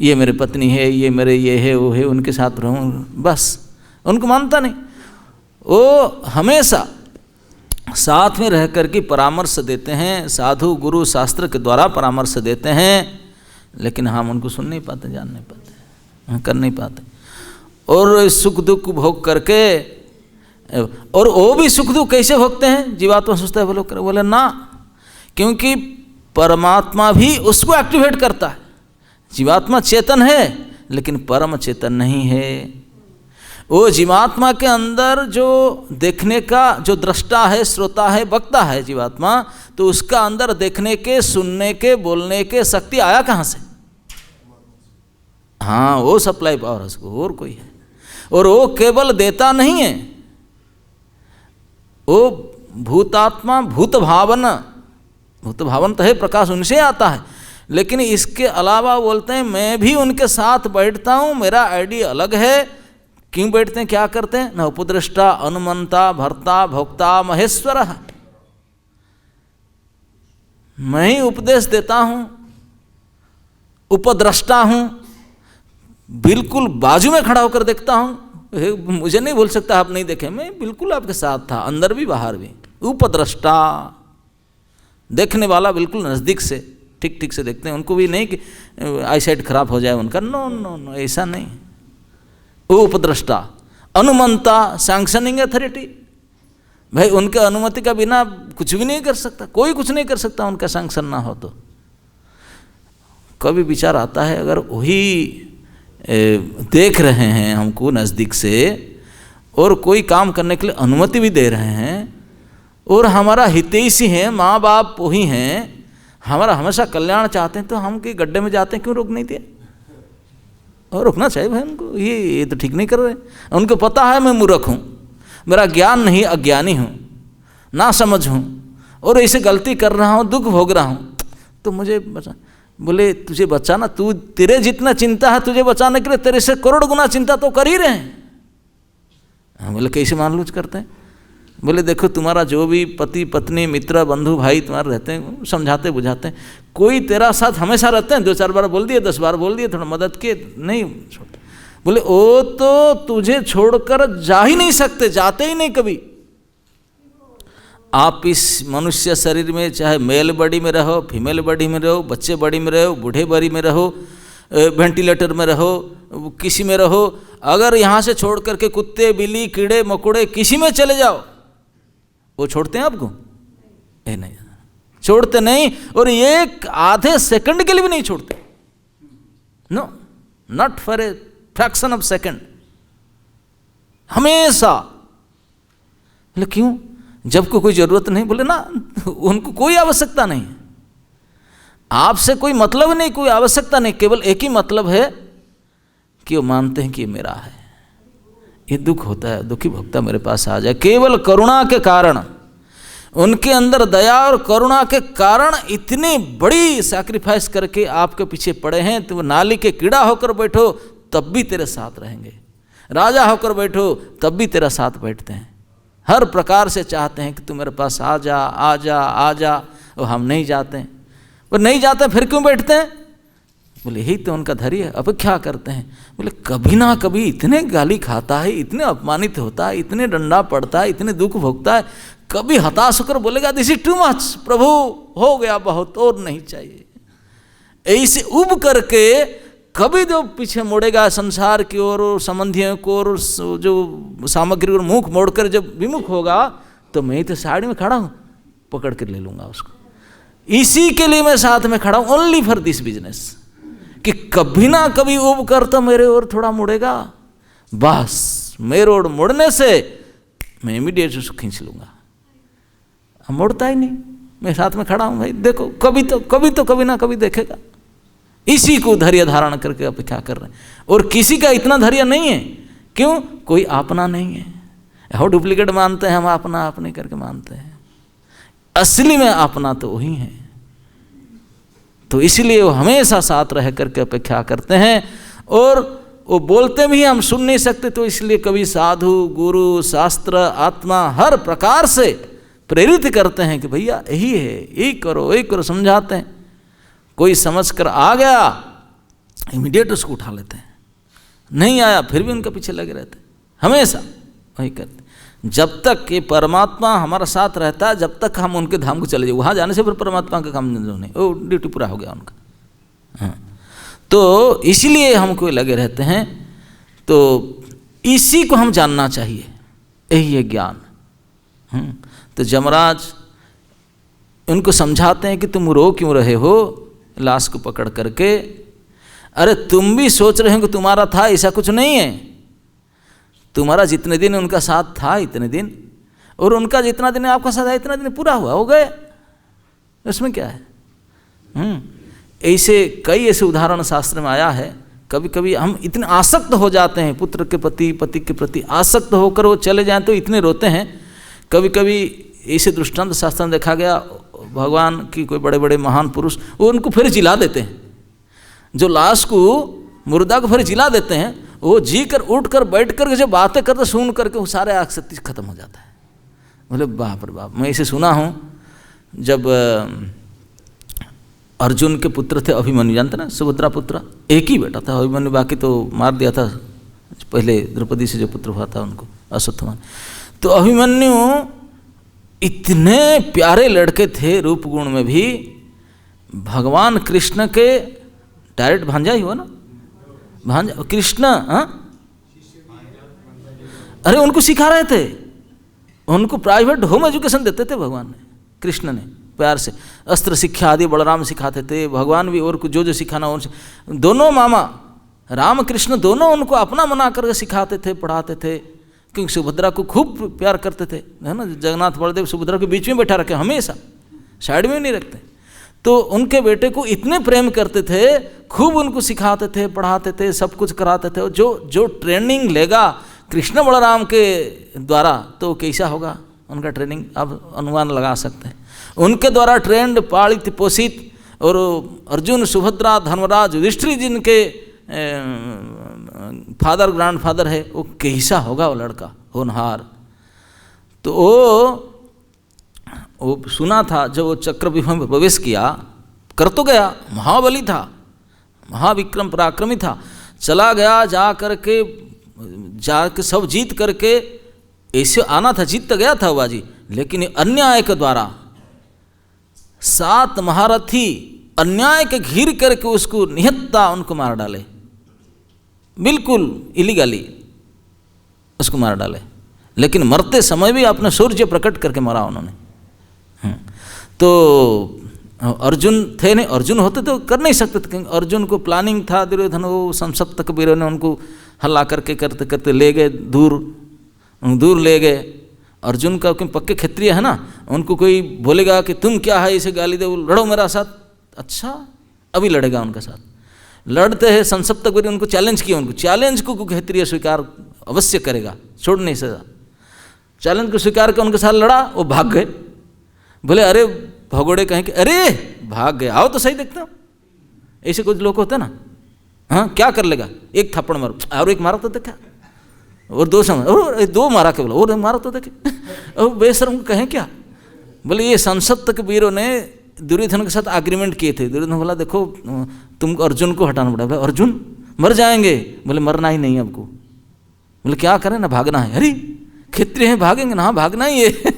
ये मेरे पत्नी है, ये मेरे ये है वो है, उनके साथ रहूं, बस उनको मानता नहीं। वो हमेशा साथ में रह कर के परामर्श देते हैं, साधु गुरु शास्त्र के द्वारा परामर्श देते हैं, लेकिन हम उनको सुन नहीं पाते, जान नहीं पाते, कर नहीं पाते। और सुख दुख भोग करके, और वो भी सुख दुख कैसे भोगते हैं? जीवात्मा सोचता है बोले ना, क्योंकि परमात्मा भी उसको एक्टिवेट करता है। जीवात्मा चेतन है लेकिन परम चेतन नहीं है। वो जीवात्मा के अंदर जो देखने का जो दृष्टा है, श्रोता है, वक्ता है जीवात्मा, तो उसका अंदर देखने के, सुनने के, बोलने के शक्ति आया कहाँ से? हाँ, वो सप्लाई पावर उसको, और कोई है। और वो केवल देता नहीं है, वो भूतात्मा, भूत भावन, भूत भावन तो है, प्रकाश उनसे आता है, लेकिन इसके अलावा बोलते हैं मैं भी उनके साथ बैठता हूँ, मेरा आईडी अलग है। क्यों बैठते हैं, क्या करते हैं? न उपद्रष्टा, अनुमंता, भर्ता, भोक्ता, महेश्वर, मैं ही उपदेश देता हूँ, उपद्रष्टा हूँ, बिल्कुल बाजू में खड़ा होकर देखता हूँ, मुझे नहीं बोल सकता आप नहीं देखे, मैं बिल्कुल आपके साथ था, अंदर भी बाहर भी। उपद्रष्टा, देखने वाला बिल्कुल नज़दीक से, ठीक ठीक से देखते हैं, उनको भी नहीं कि आई साइट खराब हो जाए उनका, नो नो नो, ऐसा नहीं। वो उपद्रष्टा। अनुमंता, सैंक्शनिंग अथॉरिटी, भाई उनके अनुमति का बिना कुछ भी नहीं कर सकता, कोई कुछ नहीं कर सकता उनका सैंक्शन ना हो तो। कभी विचार आता है, अगर वही देख रहे हैं हमको नज़दीक से और कोई काम करने के लिए अनुमति भी दे रहे हैं, और हमारा हितैषी हैं, माँ बाप वही हैं, हमारा हमेशा कल्याण चाहते हैं, तो हम के गड्ढे में जाते हैं, क्यों रोक नहीं दिया? और रोकना चाहिए भाई उनको, ये तो ठीक नहीं कर रहे। उनको पता है मैं मूर्ख हूँ, मेरा ज्ञान नहीं, अज्ञानी हूँ, ना समझ हूँ, और ऐसे गलती कर रहा हूँ, दुख भोग रहा हूँ, तो मुझे बचा। बोले तुझे बचाना, तू तेरे जितना चिंता है तुझे बचाने के लिए, तेरे से करोड़ गुना चिंता तो कर ही रहे हैं। बोले कैसे मालूम करते हैं? बोले देखो तुम्हारा जो भी पति पत्नी मित्र बंधु भाई तुम्हारे रहते हैं, समझाते बुझाते हैं, कोई तेरा साथ हमेशा रहते हैं, 2-4 बार बोल दिए, 10 बार बोल दिए, थोड़ा मदद किए, नहीं छोड़। बोले वो तो तुझे छोड़कर जा ही नहीं सकते, जाते ही नहीं कभी। आप इस मनुष्य शरीर में चाहे मेल बॉडी में रहो, फीमेल बॉडी में रहो, बच्चे बॉडी में रहो, बूढ़े बॉडी में रहो, वेंटिलेटर में रहो, किसी में रहो, अगर यहाँ से छोड़ करके कुत्ते बिल्ली कीड़े मकोड़े किसी में चले जाओ, वो छोड़ते हैं आपको? नहीं छोड़ते नहीं, और एक आधे सेकंड के लिए भी नहीं छोड़ते। No, not for a fraction of second, हमेशा। बोले क्यों? जब कोई जरूरत नहीं। बोले ना, उनको कोई आवश्यकता नहीं, आपसे कोई मतलब नहीं, कोई आवश्यकता नहीं, केवल एक ही मतलब है कि वो मानते हैं कि ये मेरा है, ये दुख होता है, दुखी भक्ता मेरे पास आ जाए, केवल करुणा के कारण, उनके अंदर दया और करुणा के कारण इतनी बड़ी सैक्रिफाइस करके आपके पीछे पड़े हैं, तो वो नाली के कीड़ा होकर बैठो तब भी तेरे साथ रहेंगे, राजा होकर बैठो तब भी तेरा साथ बैठते हैं, हर प्रकार से चाहते हैं कि तू मेरे पास आ जा आ जा आ जा। और हम नहीं जाते हैं, वो नहीं जाते फिर क्यों बैठते हैं? बोले यही तो उनका धैर्य है, अपेक्षा करते हैं। बोले कभी ना कभी इतने गाली खाता है, इतने अपमानित होता है, इतने डंडा पड़ता है, इतने दुख भोगता है, कभी हताश होकर बोलेगा दिस इज टू मच, प्रभु हो गया बहुत और नहीं चाहिए। ऐसे उब करके कभी जो पीछे मोड़ेगा संसार की ओर और संबंधियों को और जो सामग्री और मुख मोड़कर जब विमुख होगा, तो मैं ही तो साइड में खड़ा हूँ, पकड़ कर ले लूँगा उसको। इसी के लिए मैं साथ में खड़ा हूँ, ओनली फॉर दिस बिजनेस, कि कभी ना कभी उब कर तो मेरे ओर थोड़ा मुड़ेगा, बस मेरे ओर मुड़ने से मैं इमीडिएट उसको खींच लूँगा। हम मुड़ता ही नहीं, मैं साथ में खड़ा हूँ भाई, देखो कभी ना कभी देखेगा। इसी को धैर्य धारण करके अपेक्षा कर रहे हैं। और किसी का इतना धैर्य नहीं है, क्यों? कोई अपना नहीं है। हो डुप्लीकेट मानते हैं हम, अपना अपने करके मानते हैं, असली में अपना तो वही है। तो इसलिए वो हमेशा साथ रह करके अपेक्षा करते हैं, और वो बोलते भी हम सुन नहीं सकते, तो इसलिए कभी साधु गुरु शास्त्र आत्मा हर प्रकार से प्रेरित करते हैं कि भैया यही है, यही करो, समझाते हैं। कोई समझ कर आ गया इमीडिएट उसको उठा लेते हैं, नहीं आया फिर भी उनके पीछे लगे रहते हैं, हमेशा वही करते। जब तक ये परमात्मा हमारा साथ रहता है, जब तक हम उनके धाम को चले जाए, वहाँ जाने से फिर परमात्मा का काम नहीं, वो ड्यूटी पूरा हो गया उनका। हाँ, तो इसीलिए हमको लगे रहते हैं। तो इसी को हम जानना चाहिए, यही है ज्ञान। तो यमराज उनको समझाते हैं कि तुम रो क्यों रहे हो लाश को पकड़ करके, अरे तुम भी सोच रहे हो कि तुम्हारा था, ऐसा कुछ नहीं है। तुम्हारा जितने दिन उनका साथ था इतने दिन, और उनका जितना दिन आपका साथ है इतना दिन पूरा हुआ, हो गए, उसमें क्या है। ऐसे कई ऐसे उदाहरण शास्त्र में आया है। कभी कभी हम इतने आसक्त हो जाते हैं पुत्र के प्रति, पति के प्रति आसक्त होकर वो चले जाएं तो इतने रोते हैं। कभी कभी ऐसे दृष्टांत शास्त्र में देखा गया, भगवान की कोई बड़े बड़े महान पुरुष वो उनको फिर जिला देते हैं, जो लाश को मुर्दा को फिर जिला देते हैं, वो जी कर उठ कर बैठ कर जब बातें करते सुन करके वो सारे आसक्ति खत्म हो जाता है। बोले बाप रे बाप, मैं इसे सुना हूँ। जब अर्जुन के पुत्र थे अभिमन्यु, जानते ना, सुभद्रा पुत्र, एक ही बेटा था अभिमन्यु, बाकी तो मार दिया था पहले द्रौपदी से जो पुत्र हुआ था उनको, अश्वत्थामा। तो अभिमन्यु इतने प्यारे लड़के थे रूप गुण में भी, भगवान कृष्ण के डायरेक्ट भांजा ही हुआ ना, भांजा कृष्ण। हाँ, अरे उनको सिखा रहे थे, उनको प्राइवेट होम एजुकेशन देते थे भगवान ने, कृष्ण ने प्यार से। अस्त्र शिक्षा आदि बलराम सिखाते थे, भगवान भी और जो जो सिखाना उनसे। दोनों मामा राम कृष्ण दोनों उनको अपना मना करके सिखाते थे, पढ़ाते थे, क्योंकि सुभद्रा को खूब प्यार करते थे, है ना। जगन्नाथ बलदेव सुभद्रा के बीच में बैठा रखे, हमेशा साइड में नहीं रखते। तो उनके बेटे को इतने प्रेम करते थे, खूब उनको सिखाते थे, पढ़ाते थे, सब कुछ कराते थे। जो ट्रेनिंग लेगा कृष्ण बलराम के द्वारा तो कैसा होगा उनका ट्रेनिंग, आप अनुमान लगा सकते हैं। उनके द्वारा ट्रेंड, पालित पोषित, और अर्जुन सुभद्रा धर्मराज युधिष्ठिर जिनके फादर ग्रैंडफादर है, वो कैसा होगा वो लड़का होनहार। तो वो सुना था, जब वो चक्रव्यूह में प्रवेश किया, कर तो गया, महाबली था, महाविक्रम पराक्रमी था, चला गया, जाके सब जीत करके ऐसे आना था, जीत तो गया था बाजी, लेकिन अन्याय के द्वारा 7 महारथी अन्याय के घिर करके उसको निहत्ता उनको मार डाले, बिल्कुल इलीगली उसको मार डाले। लेकिन मरते समय भी अपने सूर्य प्रकट करके मरा उन्होंने। तो अर्जुन थे नहीं, अर्जुन होते तो कर नहीं सकते थे, अर्जुन को प्लानिंग था, दुर्योधन वो संसप्तक वीरों ने उनको हल्ला करके करते करते ले गए दूर ले गए। अर्जुन का क्योंकि पक्के क्षत्रिय है ना, उनको कोई बोलेगा कि तुम क्या है, इसे गाली दे, लड़ो मेरा साथ, अच्छा अभी लड़ेगा उनके साथ। लड़ते हैं, संसप्तक वीर उनको चैलेंज किया, उनको चैलेंज को क्षत्रिय स्वीकार अवश्य करेगा, छोड़ नहीं सकता। चैलेंज को स्वीकार कर उनके साथ लड़ा, वो भाग गए। बोले अरे भगोड़े कहें कि अरे भाग गए, आओ तो सही देखते हो। ऐसे कुछ लोग होते ना, हाँ क्या कर लेगा, एक थप्पड़ मारो और एक मारा तो देखा, और दो मारा के बोला और मारा तो देखे। और बेशर्म को कहें क्या, बोले ये संसद तक वीरों ने दुर्योधन के साथ एग्रीमेंट किए थे। दुर्योधन बोला देखो तुमको अर्जुन को हटाना पड़ा। बोले अर्जुन मर जाएंगे। बोले मरना ही नहीं हमको। बोले क्या करें, ना भागना है। अरे क्षत्रिय हैं भागेंगे ना, हाँ भागना ही है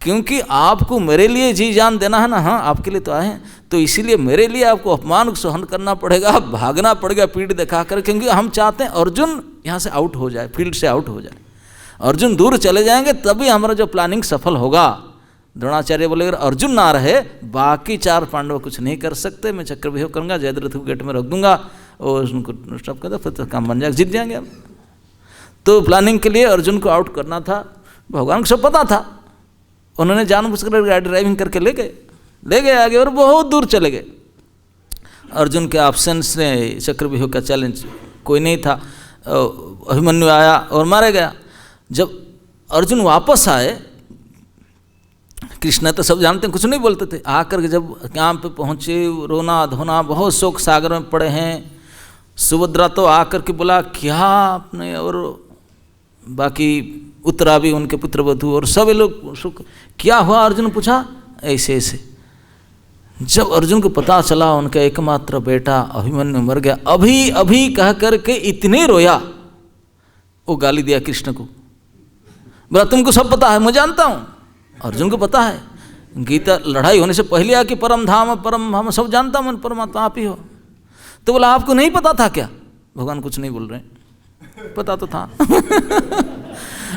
क्योंकि आपको मेरे लिए जी जान देना है ना, हाँ आपके लिए तो आए हैं, तो इसीलिए मेरे लिए आपको अपमान को सहन करना पड़ेगा, भागना पड़ेगा पीठ दिखा कर, क्योंकि हम चाहते हैं अर्जुन यहाँ से आउट हो जाए, फील्ड से आउट हो जाए। अर्जुन दूर चले जाएंगे तभी हमारा जो प्लानिंग सफल होगा। द्रोणाचार्य बोले अगर अर्जुन ना रहे बाकी 4 पांडव कुछ नहीं कर सकते, मैं चक्रव्यूह करूँगा, जयद्रथ को गेट में रख दूंगा और उनको स्टॉप कर दो, फिर तो काम बन जाएगा, जीत जाएंगे हम। तो प्लानिंग के लिए अर्जुन को आउट करना था, भगवान को सब पता था। उन्होंने जानबूझकर गाड़ी ड्राइविंग करके ले गए आगे और बहुत दूर चले गए। अर्जुन के ऑप्शंस ने चक्रव्यूह का चैलेंज कोई नहीं था। अभिमन्यु आया और मारा गया। जब अर्जुन वापस आए, कृष्ण तो सब जानते हैं, कुछ नहीं बोलते थे। आकर के जब कैंप पे पहुँचे, रोना धोना, बहुत शोक सागर में पड़े हैं। सुभद्रा तो आकर के बोला क्या आपने, और बाकी उत्तरा भी उनके पुत्रवधू और सब लोग सुख, क्या हुआ अर्जुन पूछा, ऐसे ऐसे। जब अर्जुन को पता चला उनका एकमात्र बेटा अभिमन्यु मर गया, अभी अभी कह करके इतने रोया, वो गाली दिया कृष्ण को। बोला तुमको सब पता है, मैं जानता हूँ। अर्जुन को पता है, गीता लड़ाई होने से पहले आके परम धाम परम हम सब जानता हूँ, परमात्मा आप ही हो। तो बोला आपको नहीं पता था क्या? भगवान कुछ नहीं बोल रहे, पता तो था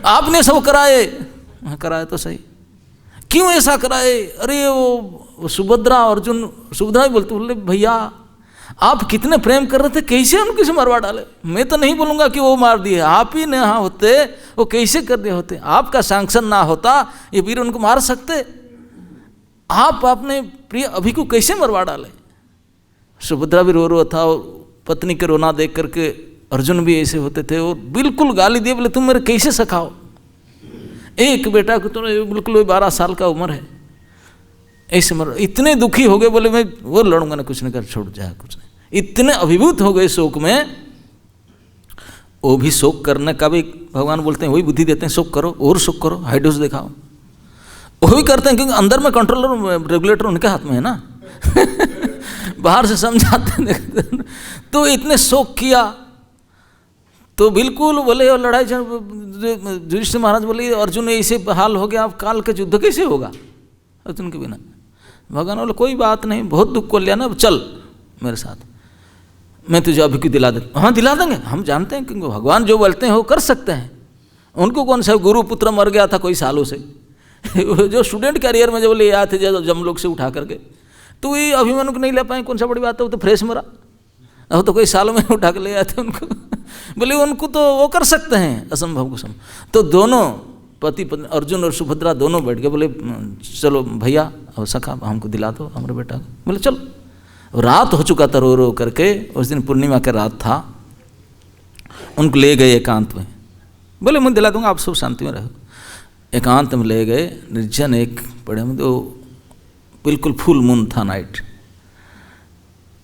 आपने सब कराए। कराए तो सही, क्यों ऐसा कराए? अरे वो सुभद्रा अर्जुन, सुभद्रा भी बोलते, भैया आप कितने प्रेम कर रहे थे, कैसे उनको से मरवा डाले? मैं तो नहीं बोलूँगा कि वो मार दिए, आप ही ने यहाँ होते वो कैसे कर दिए होते, आपका सैंक्शन ना होता ये वीर उनको मार सकते, आप अपने प्रिय अभी को कैसे मरवा डाले? सुभद्रा भी रो रो था, और पत्नी के रोना देख करके अर्जुन भी ऐसे होते थे, और बिल्कुल गाली दिए, बोले तुम मेरे कैसे सखाओ, एक बेटा को तो बिल्कुल 12 साल का उम्र है, ऐसे मर। इतने दुखी हो गए, बोले मैं वो लड़ूंगा ना, कुछ नहीं कर, छोड़ जाए कुछ नहीं। इतने अभिभूत हो गए शोक में। वो भी शोक करने का भी भगवान बोलते हैं, वही बुद्धि देते हैं, शोक करो और शोक करो, हाई डोज दिखाओ, वो भी करते हैं, क्योंकि अंदर में कंट्रोलर रेगुलेटर उनके हाथ में है ना बाहर से समझाते हैं। तो इतने शोक किया तो बिल्कुल बोले, और लड़ाई युधिष्ठिर महाराज बोले अर्जुन ऐसे हाल हो गया, अब काल का युद्ध कैसे होगा अर्जुन के बिना? भगवान बोले कोई बात नहीं, बहुत दुख को लिया ना, चल मेरे साथ, मैं तुझे अभी क्यों दिला देता। हाँ दिला देंगे, हम जानते हैं क्योंकि भगवान जो बोलते हैं वो कर सकते हैं। उनको कौन सा गुरु पुत्र मर गया था कोई सालों से जो स्टूडेंट कैरियर में जब ले आए थे जम लोग से उठा करके, तो ये अभिमन्यु को नहीं ले पाए, कौन सा बड़ी बात है, वो तो फ्रेश मरा, अब तो कोई सालों में उठा के ले आए थे उनको बोले उनको तो वो कर सकते हैं असंभव को सम। तो दोनों पति पत्नी अर्जुन और सुभद्रा दोनों बैठ गए, बोले चलो भैया और सखा हमको दिला दो हमारे बेटा को। बोले चलो। रात हो चुका था रो रो करके, उस दिन पूर्णिमा का रात था। उनको ले गए एकांत में, बोले मैं दिला दूंगा, आप सब शांति में रहो। एकांत में ले गए, निर्जन एक पड़े में, तो बिल्कुल फुल मून था नाइट।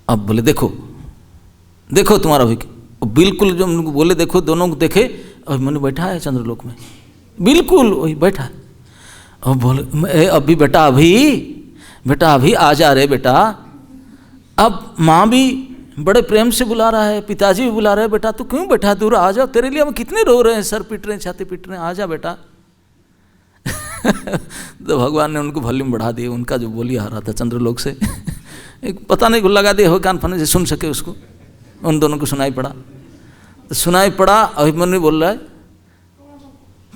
अब बोले देखो देखो तुम्हारा भी, बिल्कुल जो उनको बोले देखो, दोनों को देखे, अभिमन्यु बैठा है चंद्रलोक में, बिल्कुल वही बैठा है। और बोले अभी बेटा अभी आ जा रहे बेटा। अब माँ भी बड़े प्रेम से बुला रहा है, पिताजी भी बुला रहे हैं, बेटा तू क्यों बैठा, दूर आ जाओ, तेरे लिए हम कितने रो रहे हैं, सर पीट रहे हैं, छाती पीट रहे हैं, आ जा बेटा तो भगवान ने उनको वॉल्यूम बढ़ा दिया, उनका जो बोली आ रहा था चंद्रलोक से एक पता नहीं लगा दिया हो कान फने से सुन सके उसको, उन दोनों को सुनाई पड़ा। तो सुनाई पड़ा, अभिमन्यु बोल रहा है,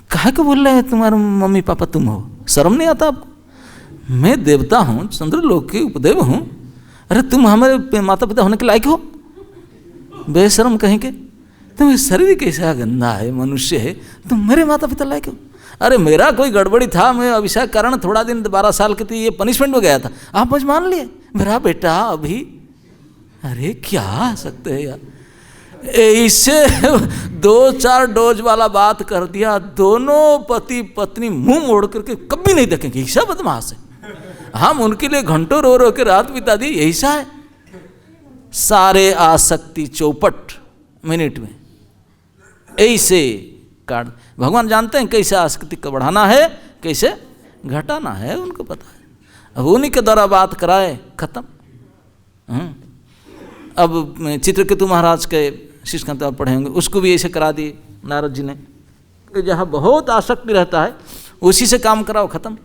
काहे को बोल रहे हैं तुम्हारे मम्मी पापा तुम हो, शर्म नहीं आता आपको? मैं देवता हूँ, चंद्रलोक के उपदेव हूँ, अरे तुम हमारे माता पिता होने के लायक हो? बेशर्म कहेंगे, तुम शरीर कैसा गंदा है, मनुष्य है, तुम मेरे माता पिता लायक हो? अरे मेरा कोई गड़बड़ी था, मैं अभिषेक कारण थोड़ा दिन 12 साल की थी, ये पनिशमेंट में गया था, आप मुझे मान लिए मेरा बेटा अभी। अरे क्या सकते हैं यार, ऐसे 2-4 डोज वाला बात कर दिया, दोनों पति पत्नी मुंह मोड़ करके कभी नहीं देखेंगे। ऐसा बदमाश है, हम उनके लिए घंटों रो रो के रात बिता दी, ऐसा है। सारे आसक्ति चौपट मिनट में ऐसे काट। भगवान जानते हैं कैसे आसक्ति को बढ़ाना है, कैसे घटाना है, उनको पता है। अब उन्हीं के द्वारा बात कराए, खत्म। अब चित्रकेतु महाराज के शिष्य पढ़े होंगे, उसको भी ऐसे करा दिए नारद जी ने, जहाँ बहुत आसक्ति रहता है उसी से काम कराओ, खत्म।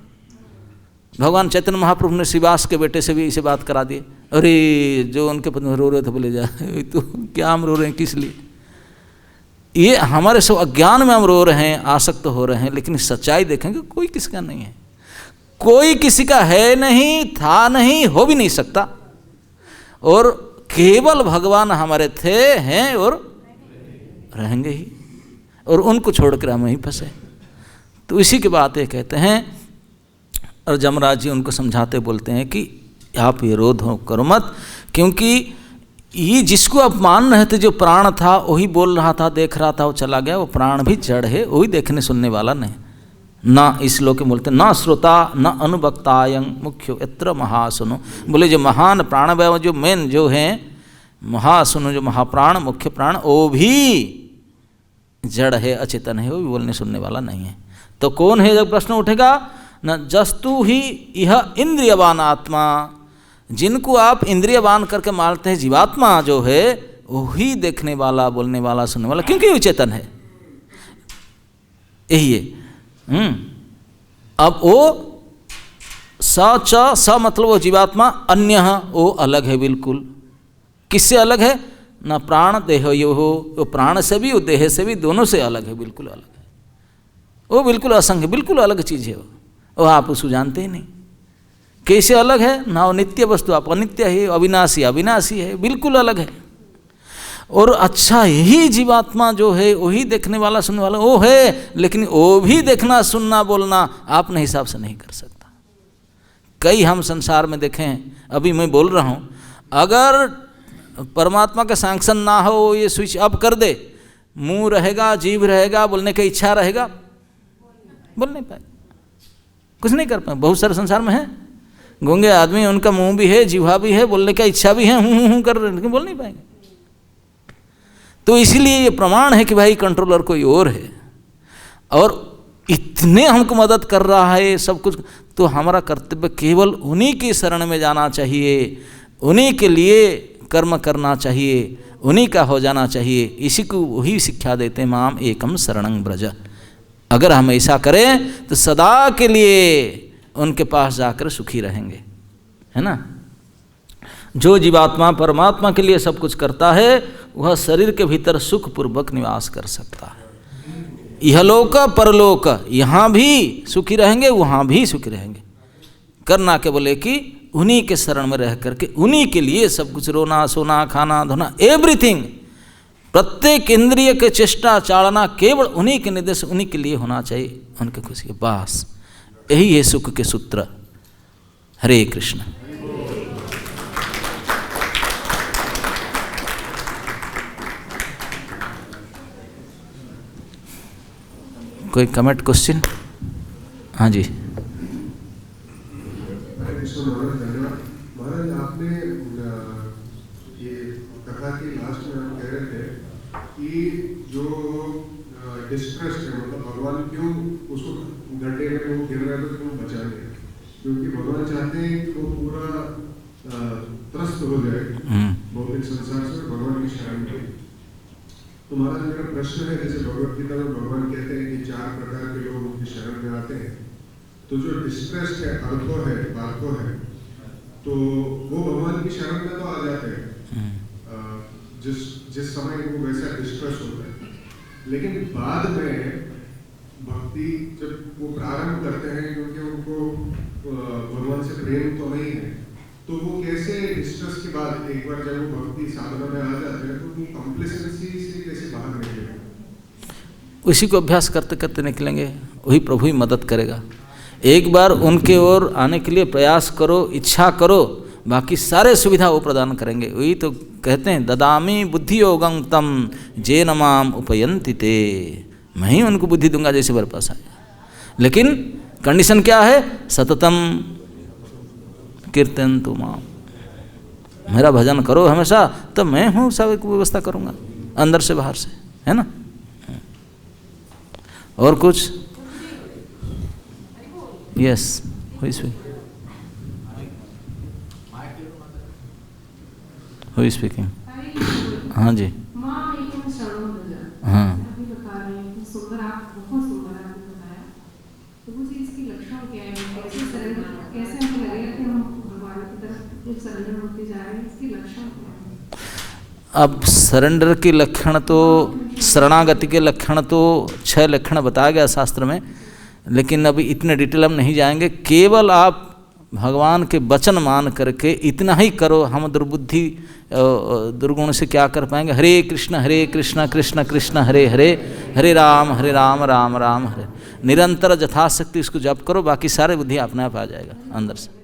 भगवान चैतन्य महाप्रभु ने श्रीवास के बेटे से भी ऐसे बात करा दिए। अरे जो उनके पत्नी रो रहे थे, बोले जा तो क्या हम रो रहे हैं, किस लिए? ये हमारे सब अज्ञान में हम रो रहे हैं, आसक्त हो रहे हैं, लेकिन सच्चाई देखेंगे कोई किसी का नहीं है, कोई किसी का है नहीं, था नहीं, हो भी नहीं सकता। और केवल भगवान हमारे थे, हैं और रहेंगे ही, और उनको छोड़कर हम वहीं फंसे। तो इसी की बात ये कहते हैं। और जमराज जी उनको समझाते बोलते हैं कि आप विरोध हो करो मत, क्योंकि ये जिसको आप मान रहे थे, जो प्राण था वही बोल रहा था, देख रहा था, वो चला गया, वो प्राण भी जड़ है, वही देखने सुनने वाला नहीं। ना इस लोक में बोलते ना श्रोता न अनुभक्तायं मुख्यो यत्र महासुनो। बोले जो महान प्राणवय, जो मेन जो है महासुनो, जो महाप्राण मुख्य प्राण, वो भी जड़ है, अचेतन है, वो भी बोलने सुनने वाला नहीं है। तो कौन है? जब प्रश्न उठेगा न जस्तु ही यह इंद्रियवान आत्मा, जिनको आप इंद्रियवान करके मानते हैं जीवात्मा जो है, वही देखने वाला, बोलने वाला, सुनने वाला, क्योंकि वो चेतन है, यही है। अब वो स मतलब वो जीवात्मा, अन्य वो अलग है बिल्कुल। किससे अलग है? ना प्राण देह यो हो, वो प्राण से भी, वो देह से भी, दोनों से अलग है, बिल्कुल अलग है। वो बिल्कुल असंग है, बिल्कुल अलग चीज़ है वो आप उसको जानते ही नहीं। कैसे अलग है? ना वो नित्य वस्तु, आप अनित्य है, अविनाशी अविनाशी है, बिल्कुल अलग है। और अच्छा यही जीवात्मा जो है, वही देखने वाला सुनने वाला वो है, लेकिन वो भी देखना सुनना बोलना अपने हिसाब से नहीं कर सकता। कई हम संसार में देखें, अभी मैं बोल रहा हूँ, अगर परमात्मा का सैंक्शन ना हो, ये स्विच ऑफ कर दे, मुंह रहेगा, जीभ रहेगा, बोलने की इच्छा रहेगा, बोल नहीं पाए, कुछ नहीं कर पाए। बहुत सारे संसार में है गूंगे आदमी, उनका मुंह भी है, जीवा भी है, बोलने का इच्छा भी है, हूँ कर रहे हैं, लेकिन बोल नहीं पाएंगे। तो इसलिए ये प्रमाण है कि भाई कंट्रोलर कोई और है, और इतने हमको मदद कर रहा है सब कुछ। तो हमारा कर्तव्य केवल उन्हीं की शरण में जाना चाहिए, उन्हीं के लिए कर्म करना चाहिए, उन्हीं का हो जाना चाहिए। इसी को वही शिक्षा देते हैं, माम एकम शरणं ब्रज। अगर हम ऐसा करें तो सदा के लिए उनके पास जाकर सुखी रहेंगे, है ना। जो जीवात्मा परमात्मा के लिए सब कुछ करता है, वह शरीर के भीतर सुखपूर्वक निवास कर सकता है। इहलोक परलोक, यहाँ भी सुखी रहेंगे, वहाँ भी सुखी रहेंगे। करना के बोले कि उन्हीं के शरण में रह करके, उन्हीं के लिए सब कुछ, रोना सोना खाना धोना एवरीथिंग, प्रत्येक इंद्रिय के चेष्टा चालना केवल उन्हीं के निर्देश, उन्हीं के लिए होना चाहिए, उनके खुशी। बस यही है सुख के सूत्र। हरे कृष्ण। कोई कमेंट क्वेश्चन? हाँ जी। महाराज आपने ये कथा की लास्ट में हम कह रहे थे कि जो डिस्ट्रेस्ड है, मतलब भगवान क्यों उसको गड्ढे में वो गिर रहा है तो क्यों बचाएंगे, क्योंकि भगवान चाहते हैं कि वो पूरा त्रस्त हो जाए भौतिक संसार से, भगवान की शरण में। तो महाराज मेरा प्रश्न है, जैसे भगवत गीता में भगवान कहते हैं कि 4 प्रकार के लोग उनकी शरण में आते हैं, तो जो डिस्ट्रेस्ड है, अर्थो है, बार्थो है, तो वो भगवान की शरण में तो आ जाते हैं जिस समय वो वैसा डिस्ट्रेस होता है, लेकिन बाद में भक्ति जब वो प्रारंभ करते हैं, क्योंकि उनको भगवान से प्रेम तो नहीं है, तो वो कैसे डिस्ट्रेस के बाद एक बार जब वो भक्ति साधना में आ जाते हैं, तो वो कॉम्प्लेसेंसी से कैसे बाहर निकलेंगे? उसी को अभ्यास करते करते निकलेंगे, वही प्रभु ही मदद करेगा। एक बार उनके ओर आने के लिए प्रयास करो, इच्छा करो, बाकी सारे सुविधा वो प्रदान करेंगे। वही तो कहते हैं ददामी बुद्धि योगं तम जेन माम उपयंति ते, मैं ही उनको बुद्धि दूंगा जैसे मेरे पास आए। लेकिन कंडीशन क्या है? सततम कीर्तयन्तु माम, मेरा भजन करो हमेशा, तो मैं हूँ सब व्यवस्था करूँगा अंदर से बाहर से, है ना। और कुछ? यस, हुई स्पीकिंग। हाँ जी, हाँ। अब सरेंडर के लक्षण तो, शरणागति के लक्षण तो 6 लक्षण बताया गया शास्त्र में, लेकिन अभी इतने डिटेल हम नहीं जाएंगे। केवल आप भगवान के वचन मान करके इतना ही करो। हम दुर्बुद्धि दुर्गुण से क्या कर पाएंगे? हरे कृष्ण कृष्ण कृष्ण हरे हरे, हरे राम राम राम हरे। निरंतर यथाशक्ति इसको जप करो, बाकी सारे बुद्धि अपने आप आ जाएगा अंदर से।